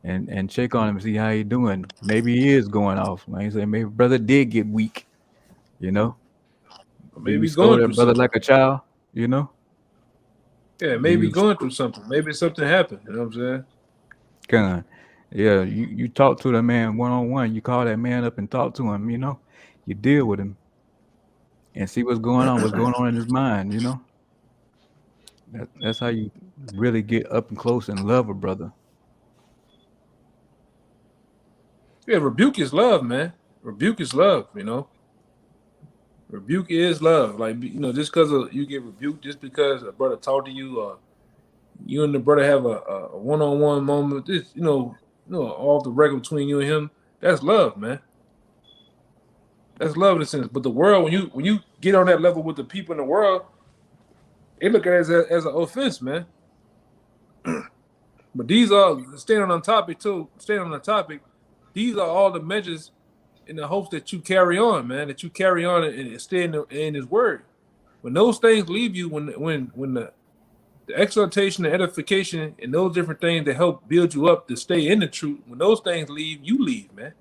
and check on him and see how he doing. Maybe he is going off. Like you say, maybe brother did get weak, Maybe he's going through brother something. Like a child, Yeah, maybe going through something. Maybe something happened. You know what I'm saying? Kind of. Yeah, you talk to the man one-on-one. You call that man up and talk to him, you deal with him and see what's going on in his mind, That's how you really get up and close and love a brother. Yeah, rebuke is love, man. Rebuke is love, Rebuke is love. Like, just because you get rebuked, just because a brother talk to you, or you and the brother have a one-on-one moment, just, off the record between you and him, that's love, man. That's love in a sense. But the world, when you get on that level with the people in the world, they look at it as an offense, man. But these are, staying on the topic, these are all the measures in the hopes that you carry on, man, that you carry on and stay in his word. When those things leave you, when the exhortation, the edification, and those different things that help build you up to stay in the truth, when those things leave, you leave, man.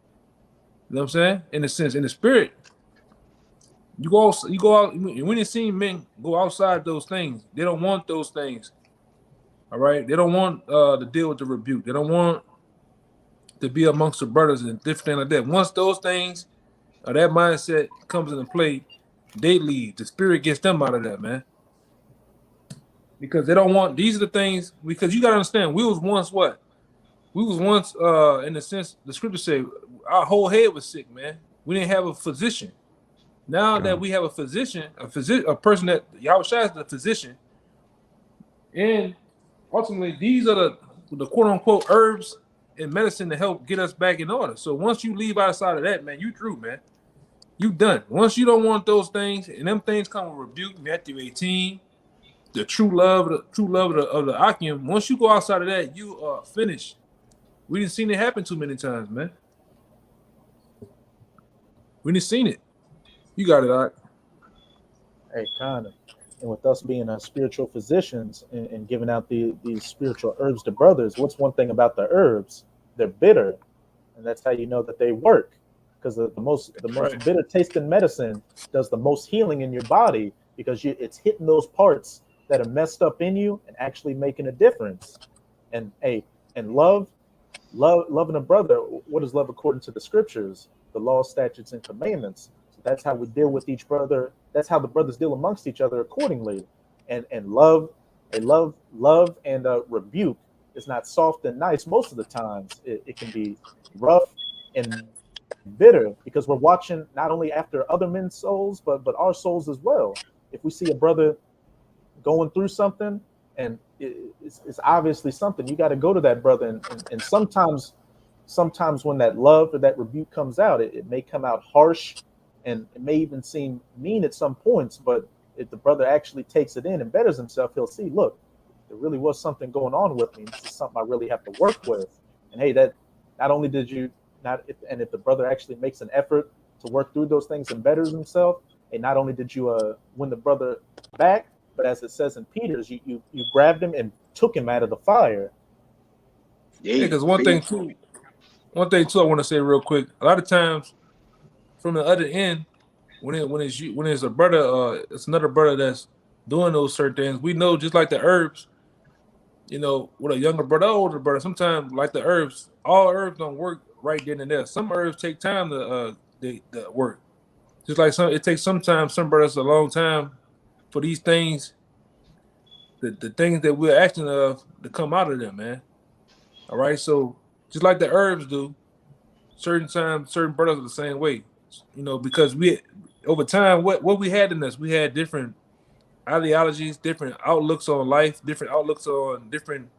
You know what I'm saying? In a sense, in the spirit. You go out, when you see men go outside those things, they don't want those things. All right? They don't want to deal with the rebuke. They don't want to be amongst the brothers and different things like that. Once those things, that mindset comes into play, they leave. The spirit gets them out of that, man. because they don't want. These are the things, because you gotta understand. We was once what? We was once in the sense the scripture said our whole head was sick, man. We didn't have a physician. Now that we have a physician, a person that Yahushua is the physician, and ultimately these are the quote unquote herbs and medicine to help get us back in order. So once you leave outside of that, man, you through, man. You done. Once you don't want those things, and them things come with rebuke, Matthew 18, the true love of the Akim. Once you go outside of that, you are finished. We didn't seen it happen too many times, man. We didn't seen it. You got it, Ak. Hey, kind of. And with us being spiritual physicians and giving out these spiritual herbs to brothers, what's one thing about the herbs? They're bitter, and that's how you know that they work. Because the most bitter tasting medicine does the most healing in your body, because it's hitting those parts that are messed up in you and actually making a difference. And loving a brother. What is love according to the scriptures? The law, statutes, and commandments. So that's how we deal with each brother. That's how the brothers deal amongst each other accordingly. And love and rebuke is not soft and nice. Most of the times, it can be rough and bitter, because we're watching not only after other men's souls, but our souls as well. If we see a brother going through something, and it's obviously something, you got to go to that brother, and sometimes when that love or that rebuke comes out, it may come out harsh, and it may even seem mean at some points, but if the brother actually takes it in and betters himself, he'll see, look, there really was something going on with me. This is something I really have to work with. And hey, that not only did you if the brother actually makes an effort to work through those things and betters himself, and not only did you win the brother back, but as it says in Peter's, you grabbed him and took him out of the fire. Yeah, because one thing too, I want to say real quick. A lot of times, from the other end, when it's a brother, it's another brother that's doing those certain things. We know, just like the herbs, you know, with a younger brother, older brother, sometimes like the herbs, all herbs don't work right then and there. Some herbs take time to work. Just like it takes sometimes some brothers a long time for these things, the things that we're asking of, to come out of them, man. All right, so just like the herbs do, certain brothers are the same way, you know, because we over time, what we had in us, we had different ideologies, different outlooks on life, different outlooks on different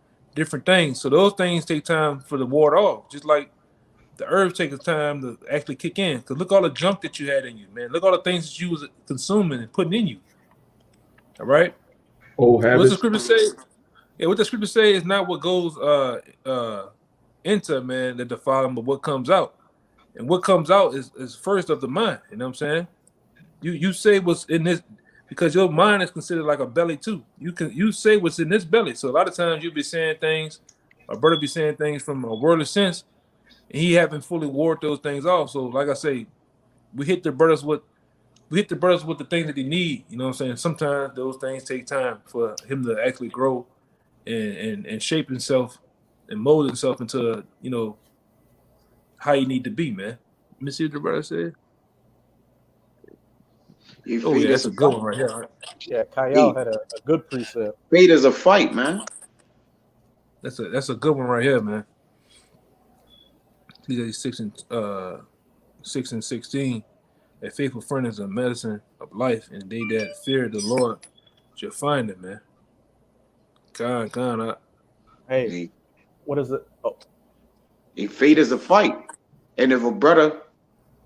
things. So those things take time for the ward off, just like the herbs take time to actually kick in. Because look all the junk that you had in you, man. Look all the things that you was consuming and putting in you. All right? Old habits. What the scripture say? Yeah, what the scripture say is not what goes into man that defile them, but what comes out. And what comes out is first of the mind. You know what I'm saying? You say what's in this, because your mind is considered like a belly too. You say what's in this belly. So a lot of times you'll be saying things, a brother be saying things from a worldly sense, and he haven't fully ward those things off. So like I say, we hit the brothers with the things that they need. You know what I'm saying? Sometimes those things take time for him to actually grow and shape himself and mold himself into, you know, how you need to be, man. Let me see what the brother said. Oh yeah, that's a good one right here. Yeah, Kyle had a good precept. Faith is a fight, man. That's a good one right here, man. These 6 and 16. A faithful friend is a medicine of life, and they that fear the Lord shall find it, man. God. Hey, what is it? Oh. Faith is a fight. And if a brother,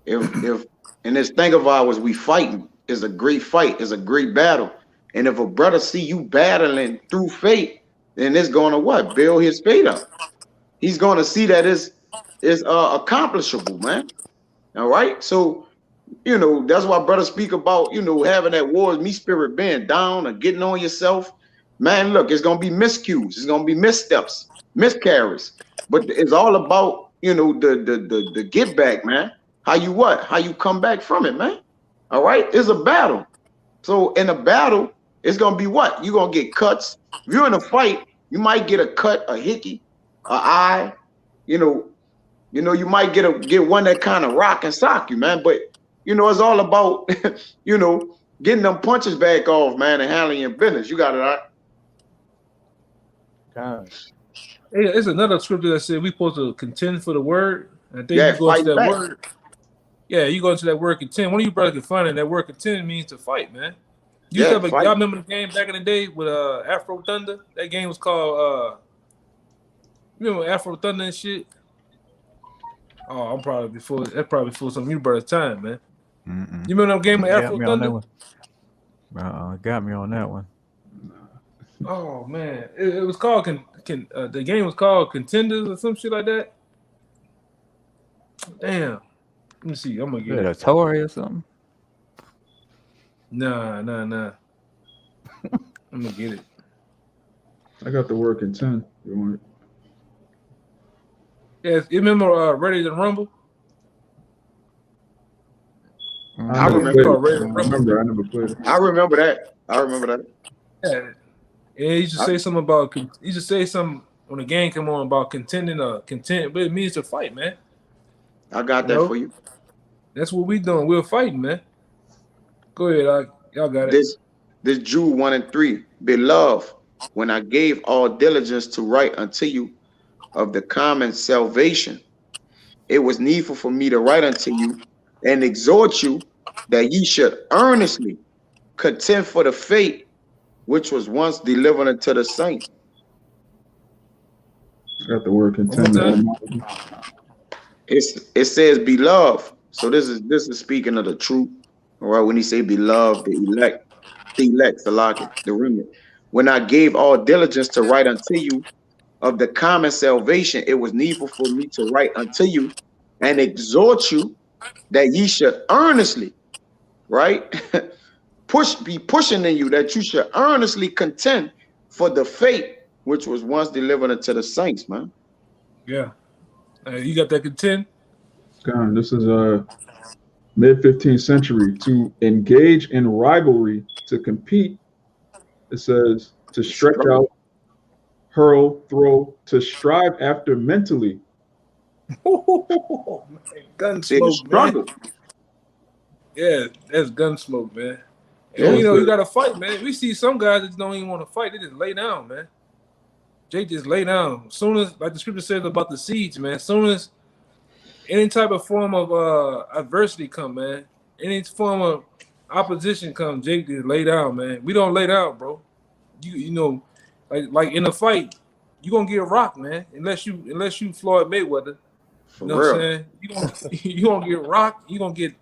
if in this thing of ours, we fighting, is a great fight, is a great battle. And if a brother see you battling through faith, then it's going to what? Build his faith up. He's going to see that it's accomplishable, man. All right. So, you know, that's why brothers speak about, you know, having that wars me spirit being down or getting on yourself. Man, look, it's going to be miscues. It's going to be missteps, miscarries. But it's all about, you know, the get back, man. How you come back from it, man. All right. It's a battle. So in a battle, it's going to be what? You're going to get cuts. If you're in a fight, you might get a cut, a hickey, an eye, you know, you might get one that kind of rock and sock you, man. But, you know, it's all about, you know, getting them punches back off, man, and handling your business. You got it, all right? God. Hey, it's another scripture that said we supposed to contend for the word. And I think Yeah, you go into fight that back. word. Yeah, you go into that word contend. One of you brothers can find it. That word contend means to fight, man. You Yeah, ever, fight. y'all remember the game back in the day with Afro Thunder? That game was called you remember Afro Thunder and shit? Oh, I'm probably before that's probably before some of you brothers' time, man. Mm-mm. You remember that game with Got Afro me on that Thunder? one. Got me on that one. Oh man, it was called the game was called Contenders or some shit like that. Damn. Let me see. I'm gonna Is get that a it. Tory or something? Nah. I'm gonna get it. I got the word contend. You want it? Yeah, you remember Ready to Rumble? I never remember. played it. Ready I to Rumble. remember. I never played it. I remember that. I remember that. Yeah. And he used to say something about he used to say something when the game come on about contending content, but it means to fight, man. I got that for you. That's what we doing. We're fighting, man. Go ahead, y'all got it. This Jude 1 and 3. Beloved, when I gave all diligence to write unto you of the common salvation, it was needful for me to write unto you and exhort you that ye should earnestly contend for the faith which was once delivered unto the saints. I got the word contend. It says beloved. So this is speaking of the truth. All right, when he say beloved, the elect, the remnant. When I gave all diligence to write unto you of the common salvation, it was needful for me to write unto you and exhort you that ye should earnestly, right? be pushing in you that you should earnestly contend for the faith which was once delivered unto the saints, man. Yeah. You got that contend? God, this is mid 15th century. To engage in rivalry, to compete. It says to stretch out, hurl, throw, to strive after mentally. Oh, man. Gunsmoke, man. Yeah, that's gunsmoke, man. And you gotta fight, man. We see some guys that don't even want to fight; they just lay down, man. Jake just lay down. As soon as, like the scripture says about the seeds, man. As soon as any type of form of adversity come, man, any form of opposition come, Jake just lay down, man. We don't lay down, bro. You know, like in a fight, you gonna get rocked, man. Unless you Floyd Mayweather. You know what I'm saying? You gonna get rocked. You gonna get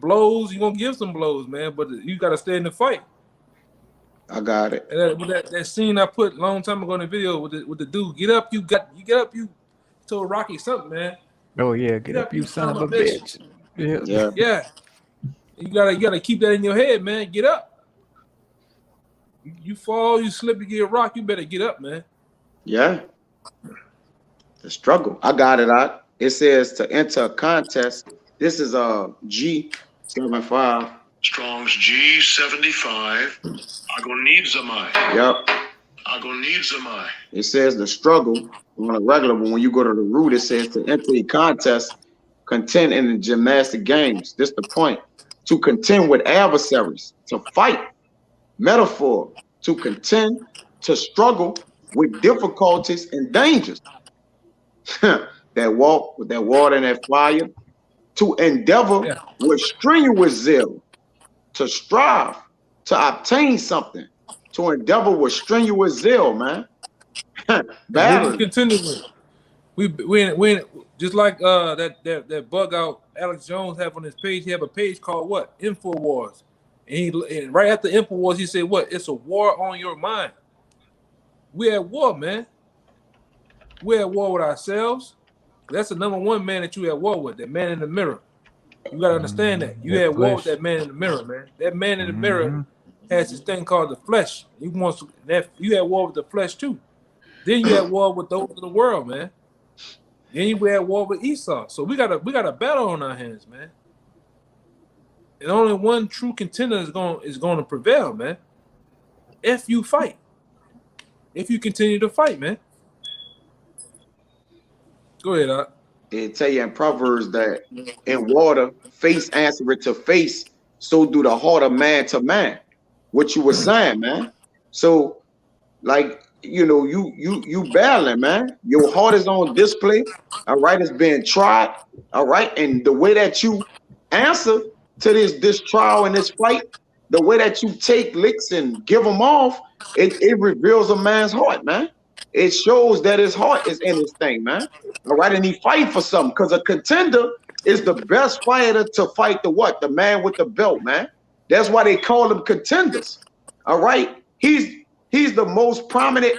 blows. You gonna give some blows, man. But you gotta stay in the fight. I got it. And that scene I put a long time ago in the video with the dude, get up, you told Rocky something, man. Oh yeah, get up, you son of a bitch. Yeah. You gotta keep that in your head, man. Get up. You fall, you slip, you get rocked. You better get up, man. Yeah. The struggle. I got it out. It says to enter a contest. This is G75. Strong's G75. Agonizamai. Yep. Agonizamai. It says the struggle on a regular, but when you go to the root, it says to enter a contest, contend in the gymnastic games. This the point. To contend with adversaries, to fight. Metaphor. To contend, to struggle with difficulties and dangers. That walk with that water and that fire. To endeavor with strenuous zeal. To strive, to obtain something, to endeavor with strenuous zeal, man. Battle. We just like that bug out Alex Jones have on his page. He have a page called what? InfoWars. And right after InfoWars, he said what? It's a war on your mind. We're at war, man. We're at war with ourselves. That's the number one man that you at war with, that man in the mirror. You gotta understand that. You had war with that man in the mirror, man. That man in the mirror has this thing called the flesh. You had war with the flesh too. Then you had war with those of the world, man. Then you had war with Esau. So we got a battle on our hands, man. And only one true contender is going to prevail, man. If you fight. If you continue to fight, man. Go ahead, Doc. It tell you in Proverbs that in water, face answereth to face, so do the heart of man to man. What you were saying, man. So, like you know, you battling, man. Your heart is on display. All right, it's being tried. All right, and the way that you answer to this trial and this fight, the way that you take licks and give them off, it reveals a man's heart, man. It shows that his heart is in this thing, man. All right, and he fighting for something, because a contender is the best fighter to fight the what? The man with the belt, man. That's why they call them contenders. All right, he's the most prominent,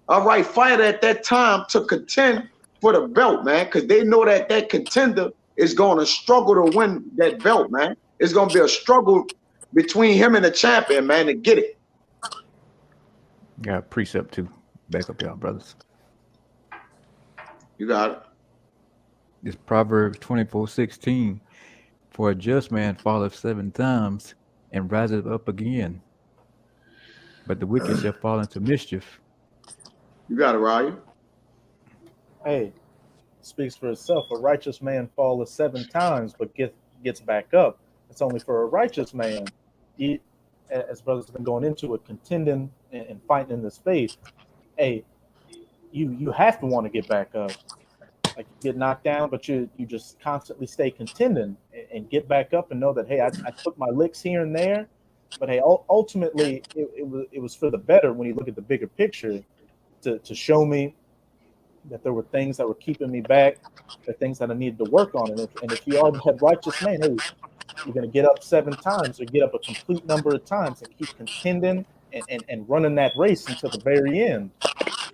all right, fighter at that time to contend for the belt, man, because they know that that contender is going to struggle to win that belt, man. It's going to be a struggle between him and the champion, man, to get it. Got a precept too. Back up, y'all, brothers. You got it. It's Proverbs 24:16. For a just man falleth 7 times and riseth up again, but the wicked shall fall into mischief. You got it, Ryan. Hey, speaks for itself. A righteous man falleth 7 times, but gets back up. It's only for a righteous man. He, as brothers have been going into it, contending and fighting in this faith. Hey, you have to want to get back up. Like, you get knocked down, but you just constantly stay contending and get back up and know that, hey, I took my licks here and there, but hey, ultimately it was for the better when you look at the bigger picture, to show me that there were things that were keeping me back, the things that I needed to work on. And if you are that righteous man, hey, you're going to get up 7 times or get up a complete number of times and keep contending and running that race until the very end.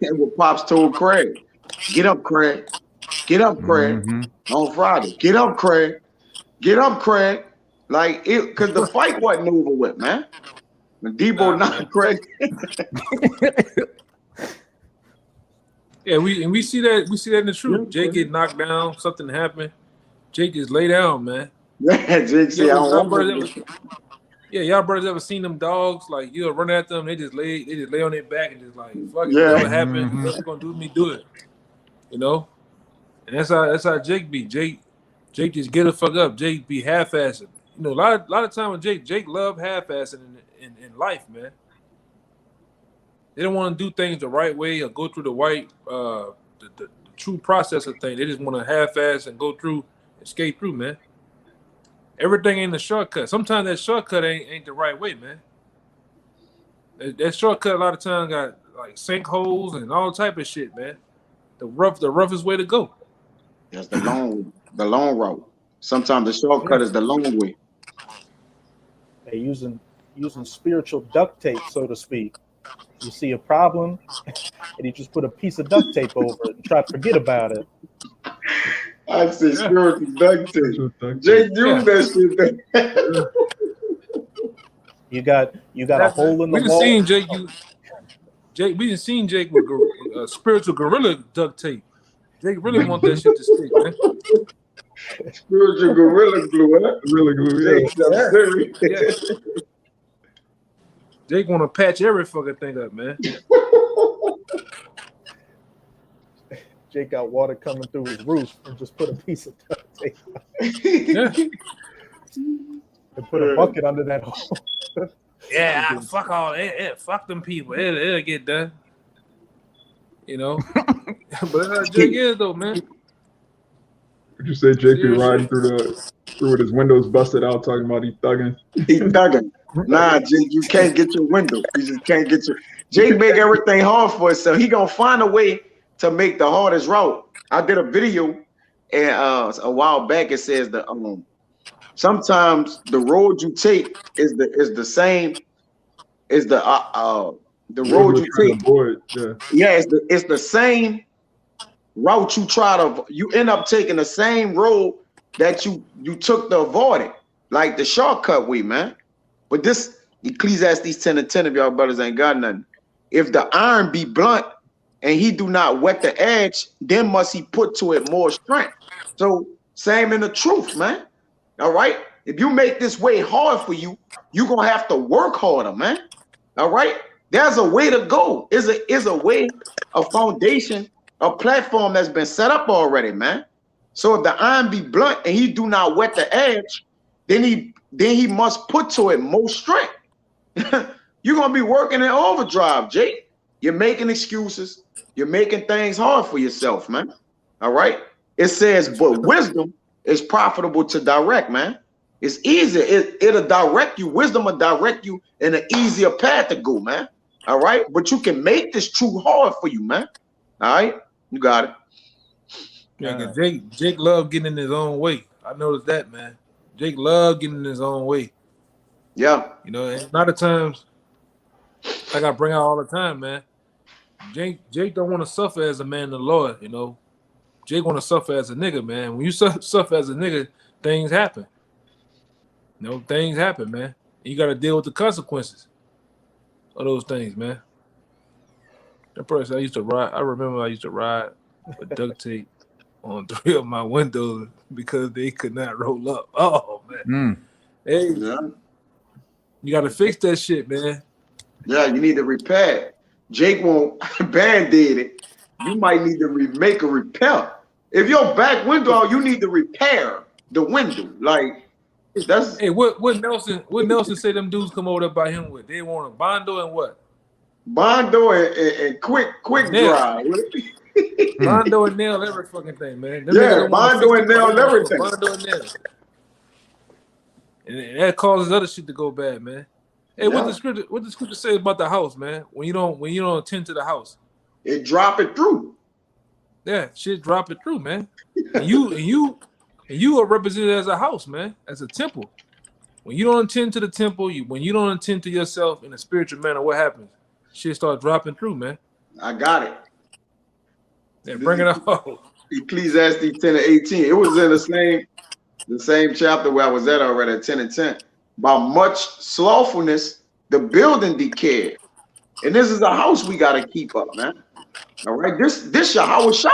And what Pops told Craig, get up, Craig. Get up, Craig. On Friday. Get up, Craig. Get up, Craig. Like, it, because the fight wasn't over with, man. When Debo knocked Craig. Yeah, we see that in the truth. Jake get knocked down, something happened. Jake just lay down, man. Yeah, Jake said, y'all brothers ever seen them dogs? Like, you'll run at them, they just lay on their back and just like, fuck it, whatever happened, what's gonna do to me, do it. You know? And that's how Jake be. Jake just get the fuck up. Jake be half-assing. You know, a lot of time with Jake love half-assing in life, man. They don't want to do things the right way or go through the true process of things. They just want to half-ass and go through and skate through, man. Everything ain't a shortcut. Sometimes that shortcut ain't the right way, man. That shortcut a lot of times got like sinkholes and all type of shit, man. The roughest way to go. That's the long route. Sometimes the shortcut is the long way. Hey, using spiritual duct tape, so to speak. You see a problem, and you just put a piece of duct tape over it and try to forget about it. I say spiritual duct tape. Jake do that shit. You got a hole in the wall. We done seen Jake with spiritual gorilla duct tape. Jake really want that shit to stick, man. Spiritual gorilla glue, huh? Gorilla glue, Yeah. Jake want to patch every fucking thing up, man. Jake got water coming through his roof and just put a piece of duct tape and put a bucket under that hole. Yeah, fuck all that. Fuck them people. It'll get done. You know? But that's how Jake is, though, man. Would you say Jake be riding through with his windows busted out, talking about he thugging? He thugging. Nah, Jake, you can't get your window. You just can't get your. Jake make everything hard for himself. He gonna find a way to make the hardest route. I did a video and a while back. It says that sometimes the road you take is the same as the road you take. Yeah, it's the same route you end up taking the same road that you took to avoid it, like the shortcut way, man. But this Ecclesiastes 10:10, if y'all brothers ain't got nothing. If the iron be blunt and he do not wet the edge, then must he put to it more strength. So same in the truth, man. All right. If you make this way hard for you, you're gonna have to work harder, man. All right. There's a way to go. Is a way, a foundation, a platform that's been set up already, man. So if the iron be blunt and he do not wet the edge, then he must put to it more strength. You're gonna be working in overdrive, Jake. You're making excuses. You're making things hard for yourself, man. All right. It says, but wisdom is profitable to direct, man. It's easier. It'll direct you. Wisdom will direct you in an easier path to go, man. All right. But you can make this too hard for you, man. All right. You got it. Yeah, cause Jake love getting in his own way. I noticed that, man. Jake love getting in his own way. Yeah. You know, and a lot of times, like I bring out all the time, man. Jake don't want to suffer as a man of the Lord, you know. Jake want to suffer as a nigga, man. When you suffer as a nigga, things happen. You know, things happen, man. You got to deal with the consequences of those things, man. That person I remember I used to ride with duct tape on 3 of my windows because they could not roll up. Oh, man. Hey, Yeah. you got to fix that shit, man. Yeah, you need to repair. Jake won't band-aid it. You might need to make a repair. If your back window, you need to repair the window. Like that's. Hey, what Nelson say them dudes come over there by him with? They want a Bondo and what? Bondo and quick Nail. dry. Bondo and nail every fucking thing, man. Them Yeah, niggas don't wanna Bondo fix and the nail Bondo, everything. Bondo and nail. And that causes other shit to go bad, man. Hey, Yeah. what the scripture say about the house, man? When you don't attend to the house, It drop it through. yeah, shit drop it through, man. And you are represented as a house, man, as a temple. When you don't attend to the temple, when you don't attend to yourself in a spiritual manner, what happens? Shit start dropping through, man. I got it. Yeah, bring it out. Ecclesiastes 10 and 18. It was in the same chapter where I was at already at 10 and 10. By much slothfulness, the building decayed. And this is a house we got to keep up, man. All right. This your house.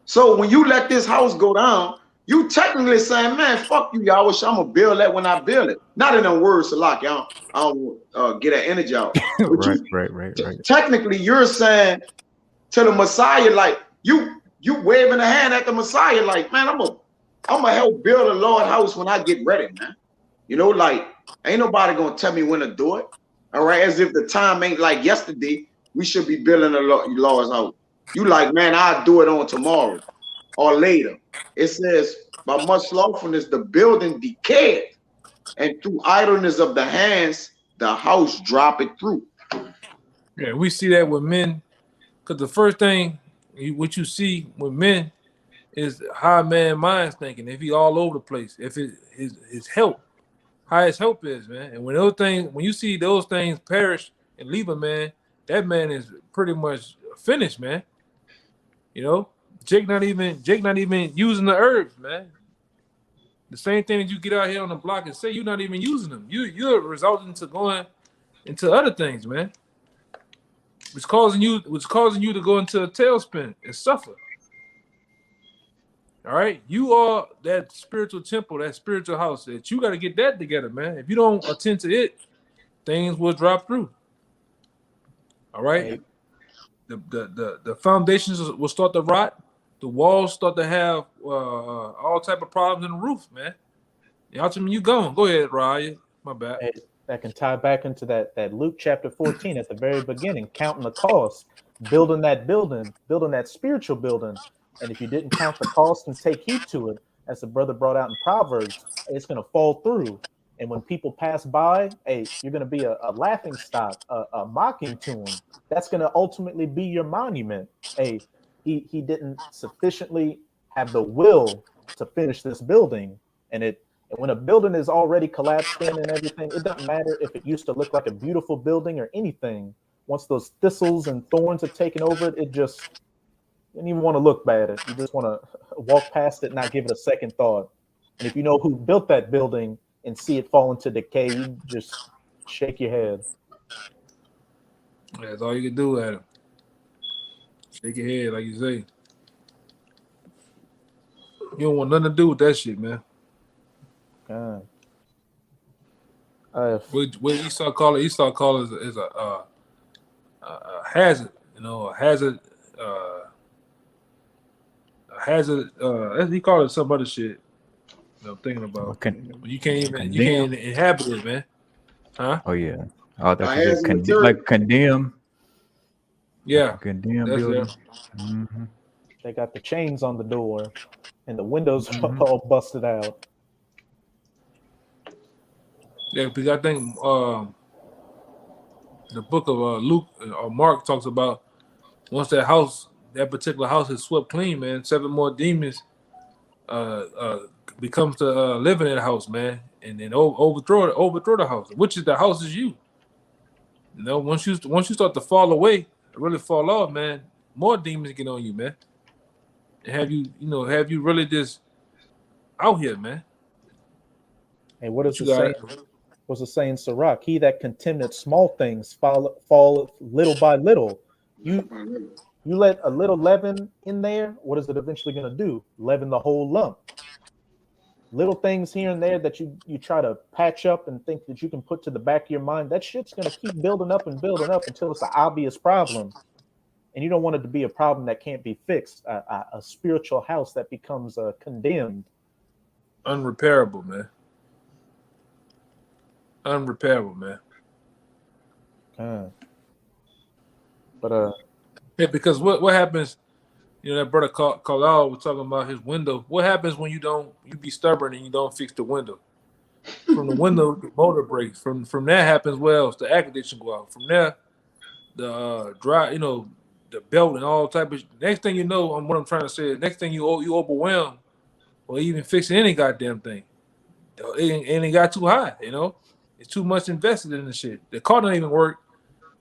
So when you let this house go down, you technically saying, man, fuck you, y'all. I'm gonna build that when I build it. Not in them words, Salaki. I don't get that energy out. But Right. Technically, you're saying to the Messiah, like you waving a hand at the Messiah, like, man, I'm gonna help build a Lord house when I get ready, man. You know, like ain't nobody gonna tell me when to do it. All right, as if the time ain't like yesterday. We should be building a Lord's house. You like, man, I'll do it on tomorrow or later. It says, by much slothfulness, the building decayed, and through idleness of the hands, the house drop it through. Yeah, we see that with men, because the first thing what you see with men is how a man's mind's thinking. If he all over the place, if his help, how his help is, man. And when you see those things perish and leave a man, that man is pretty much finished, man. You know, Jake not even using the herbs, man. The same thing that you get out here on the block and say you're not even using them. You're resulting to going into other things, man. It's causing you to go into a tailspin and suffer. All right, you are that spiritual temple, that spiritual house. That you got to get that together, man. If you don't attend to it, things will drop through. All right, the foundations will start to rot. The walls start to have all type of problems in the roof, man. Y'all tell me you going. Go ahead, Raya. My bad. Hey, that can tie back into that Luke chapter 14 at the very beginning, counting the cost, building that spiritual building. And if you didn't count the cost and take heed to it, as the brother brought out in Proverbs, it's going to fall through. And when people pass by, hey, you're going to be a laughing stock, a mocking to them. That's going to ultimately be your monument. Hey, he didn't sufficiently have the will to finish this building. And when a building is already collapsed in and everything, it doesn't matter if it used to look like a beautiful building or anything. Once those thistles and thorns have taken over it, you don't even want to look at it. You just want to walk past it and not give it a second thought. And if you know who built that building and see it fall into decay, you just shake your head. That's all you can do, Adam. Shake your head, like you say. You don't want nothing to do with that shit, man. God. What Esau call it? Esau call it is a hazard. You know, a hazard. He called it some other shit. I'm thinking about. You can't even inhabit it, man. Huh? Oh yeah. Oh, I that's had some material. like condemn. Yeah, Condemned that's building. yeah. Mm-hmm. They got the chains on the door, and the windows Mhm. all busted out. Yeah, because I think the book of Luke or Mark talks about once that particular house is swept clean, man, 7 more demons uh becomes to live in that house, man, and then overthrow the house, which is the house is you. You know, once you start to fall away, really fall off, man, more demons get on you, man, and have you really just out here, man. And what But is you the got saying? Was the saying, Sirach? He that contendeth small things falleth little by little. You you let a little leaven in there, what is it eventually going to do? Leaven the whole lump. Little things here and there that you try to patch up and think that you can put to the back of your mind, that shit's going to keep building up and building up until it's an obvious problem. And you don't want it to be a problem that can't be fixed, a spiritual house that becomes condemned. unrepairable, man. Unrepairable, man. But Yeah, because what happens? You know, that brother Carlisle was talking about his window. What happens when you be stubborn and you don't fix the window? From the window, the motor breaks. From that happens, what else? The air conditioner go out. From there, the dry, the belt and all type of. Next thing you know, what I'm trying to say. Next thing you overwhelmed, or even fixing any goddamn thing. It got too high. It's too much invested in the shit. The car don't even work.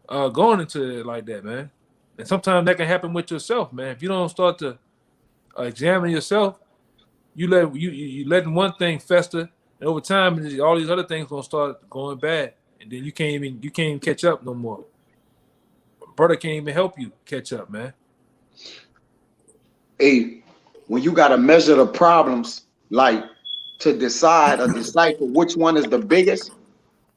Going into it like that, man. And sometimes that can happen with yourself, man. If you don't start to examine yourself, you letting one thing fester, and over time, all these other things gonna start going bad, and then you can't even catch up no more. Brother can't even help you catch up, man. Hey, when you got to measure the problems, like to decide or decipher which one is the biggest,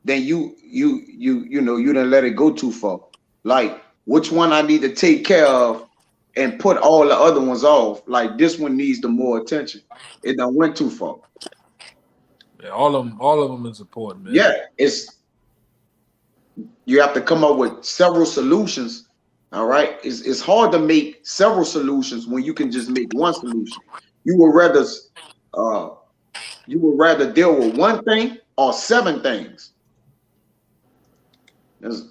then you didn't let it go too far. Like which one I need to take care of and put all the other ones off. Like this one needs the more attention. It done went too far. Yeah, all of them is important, man. Yeah, you have to come up with several solutions. All right, it's hard to make several solutions when you can just make one solution. You would rather deal with one thing or 7 things. Just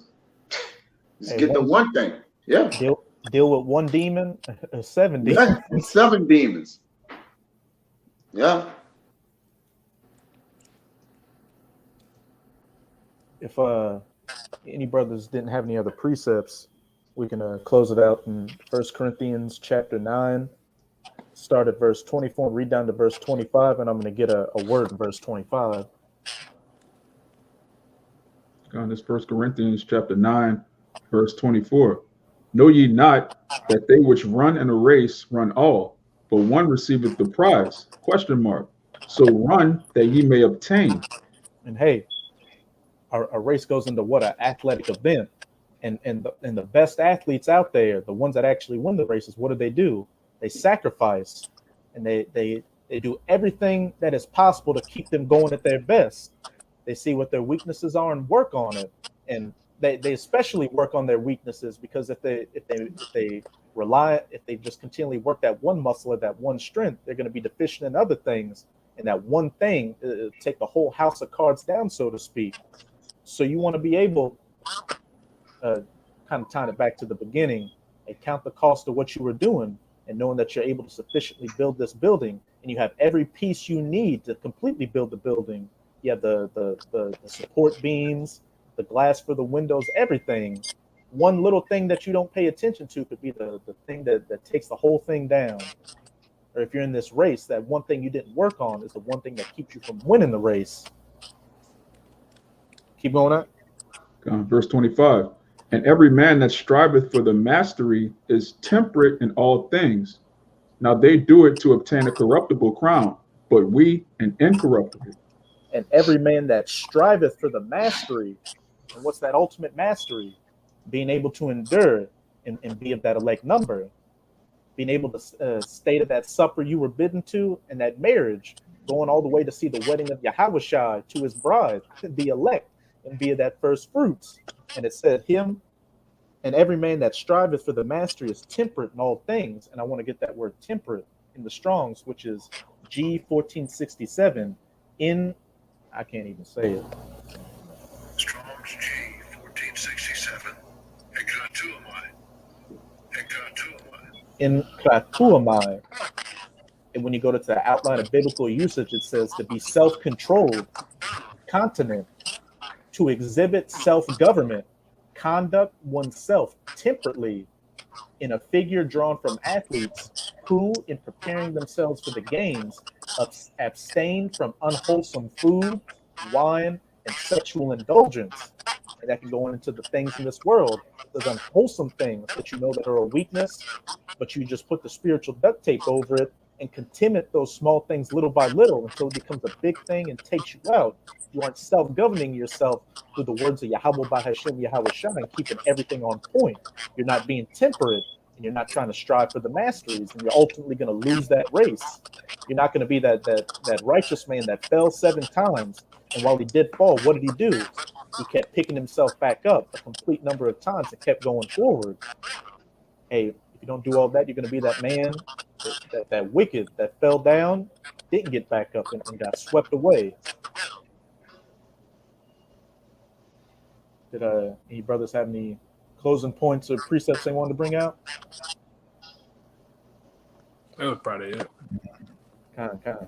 get the one thing. Yeah. Deal with one demon, 7 demons. Yeah, 7 demons. Yeah. If any brothers didn't have any other precepts, we can close it out in 1 Corinthians chapter 9, start at verse 24 and read down to verse 25, and I'm going to get a word in verse 25. On this 1 Corinthians chapter 9, verse 24. Know ye not that they which run in a race run all, but one receiveth the prize? Question mark. So run that ye may obtain. And hey, a race goes into what? An athletic event. And the best athletes out there, the ones that actually win the races, what do? They sacrifice, and they do everything that is possible to keep them going at their best. They see what their weaknesses are and work on it. And they especially work on their weaknesses, because if they just continually work that one muscle or that one strength, they're going to be deficient in other things. And that one thing take the whole house of cards down, so to speak. So you want to be able, kind of tying it back to the beginning, and count the cost of what you were doing, and knowing that you're able to sufficiently build this building, and you have every piece you need to completely build the building. You have the support beams, the glass for the windows, everything. One little thing that you don't pay attention to could be the thing that takes the whole thing down. Or if you're in this race, that one thing you didn't work on is the one thing that keeps you from winning the race. Keep going up. Verse 25. And every man that striveth for the mastery is temperate in all things. Now they do it to obtain a corruptible crown, but we an incorruptible. And every man that striveth for the mastery. And what's that ultimate mastery? Being able to endure and be of that elect number. Being able to stay to that supper you were bidden to, and that marriage, going all the way to see the wedding of Yahushua to his bride, the elect, and be of that first fruits. And it said him And every man that striveth for the mastery is temperate in all things. And I want to get that word temperate in the Strongs, which is G1467 in, I can't even say it. Strong's G 1467. Hekatuamai. Hekatuamai. In Kratuamai. And when you go to the outline of biblical usage, it says to be self-controlled, continent, to exhibit self-government, conduct oneself temperately, in a figure drawn from athletes who, in preparing themselves for the games, abstain from unwholesome food, wine, and sexual indulgence. And that can go into the things in this world. There's unwholesome things that you know that are a weakness, but you just put the spiritual duct tape over it and contain those small things little by little until it becomes a big thing and takes you out. You aren't self-governing yourself through the words of Yahweh Bahashem Yahweh Shai and keeping everything on point. You're not being temperate, and you're not trying to strive for the masteries, and you're ultimately going to lose that race. You're not going to be that righteous man that fell 7 times, and while he did fall, what did he do? He kept picking himself back up a complete number of times and kept going forward. Hey, if you don't do all that, you're going to be that man, that wicked, that fell down, didn't get back up, and got swept away. Did any brothers have any closing points or precepts they wanted to bring out? That was probably it. Kind of.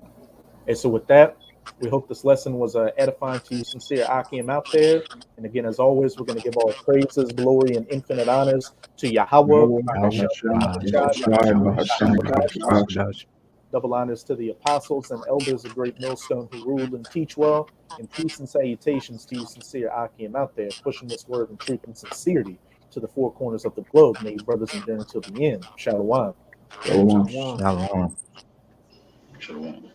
And so with that, we hope this lesson was edifying to you, sincere Akim out there. And again, as always, we're going to give all praises, glory, and infinite honors to Yahweh. Double honors to the apostles and elders of Great Millstone who rule and teach well. And peace and salutations to you, sincere Akim out there, pushing this word in truth and sincerity to the 4 corners of the globe. May you brothers endure until the end. Shalom. Shalom. Shalom. Shalom.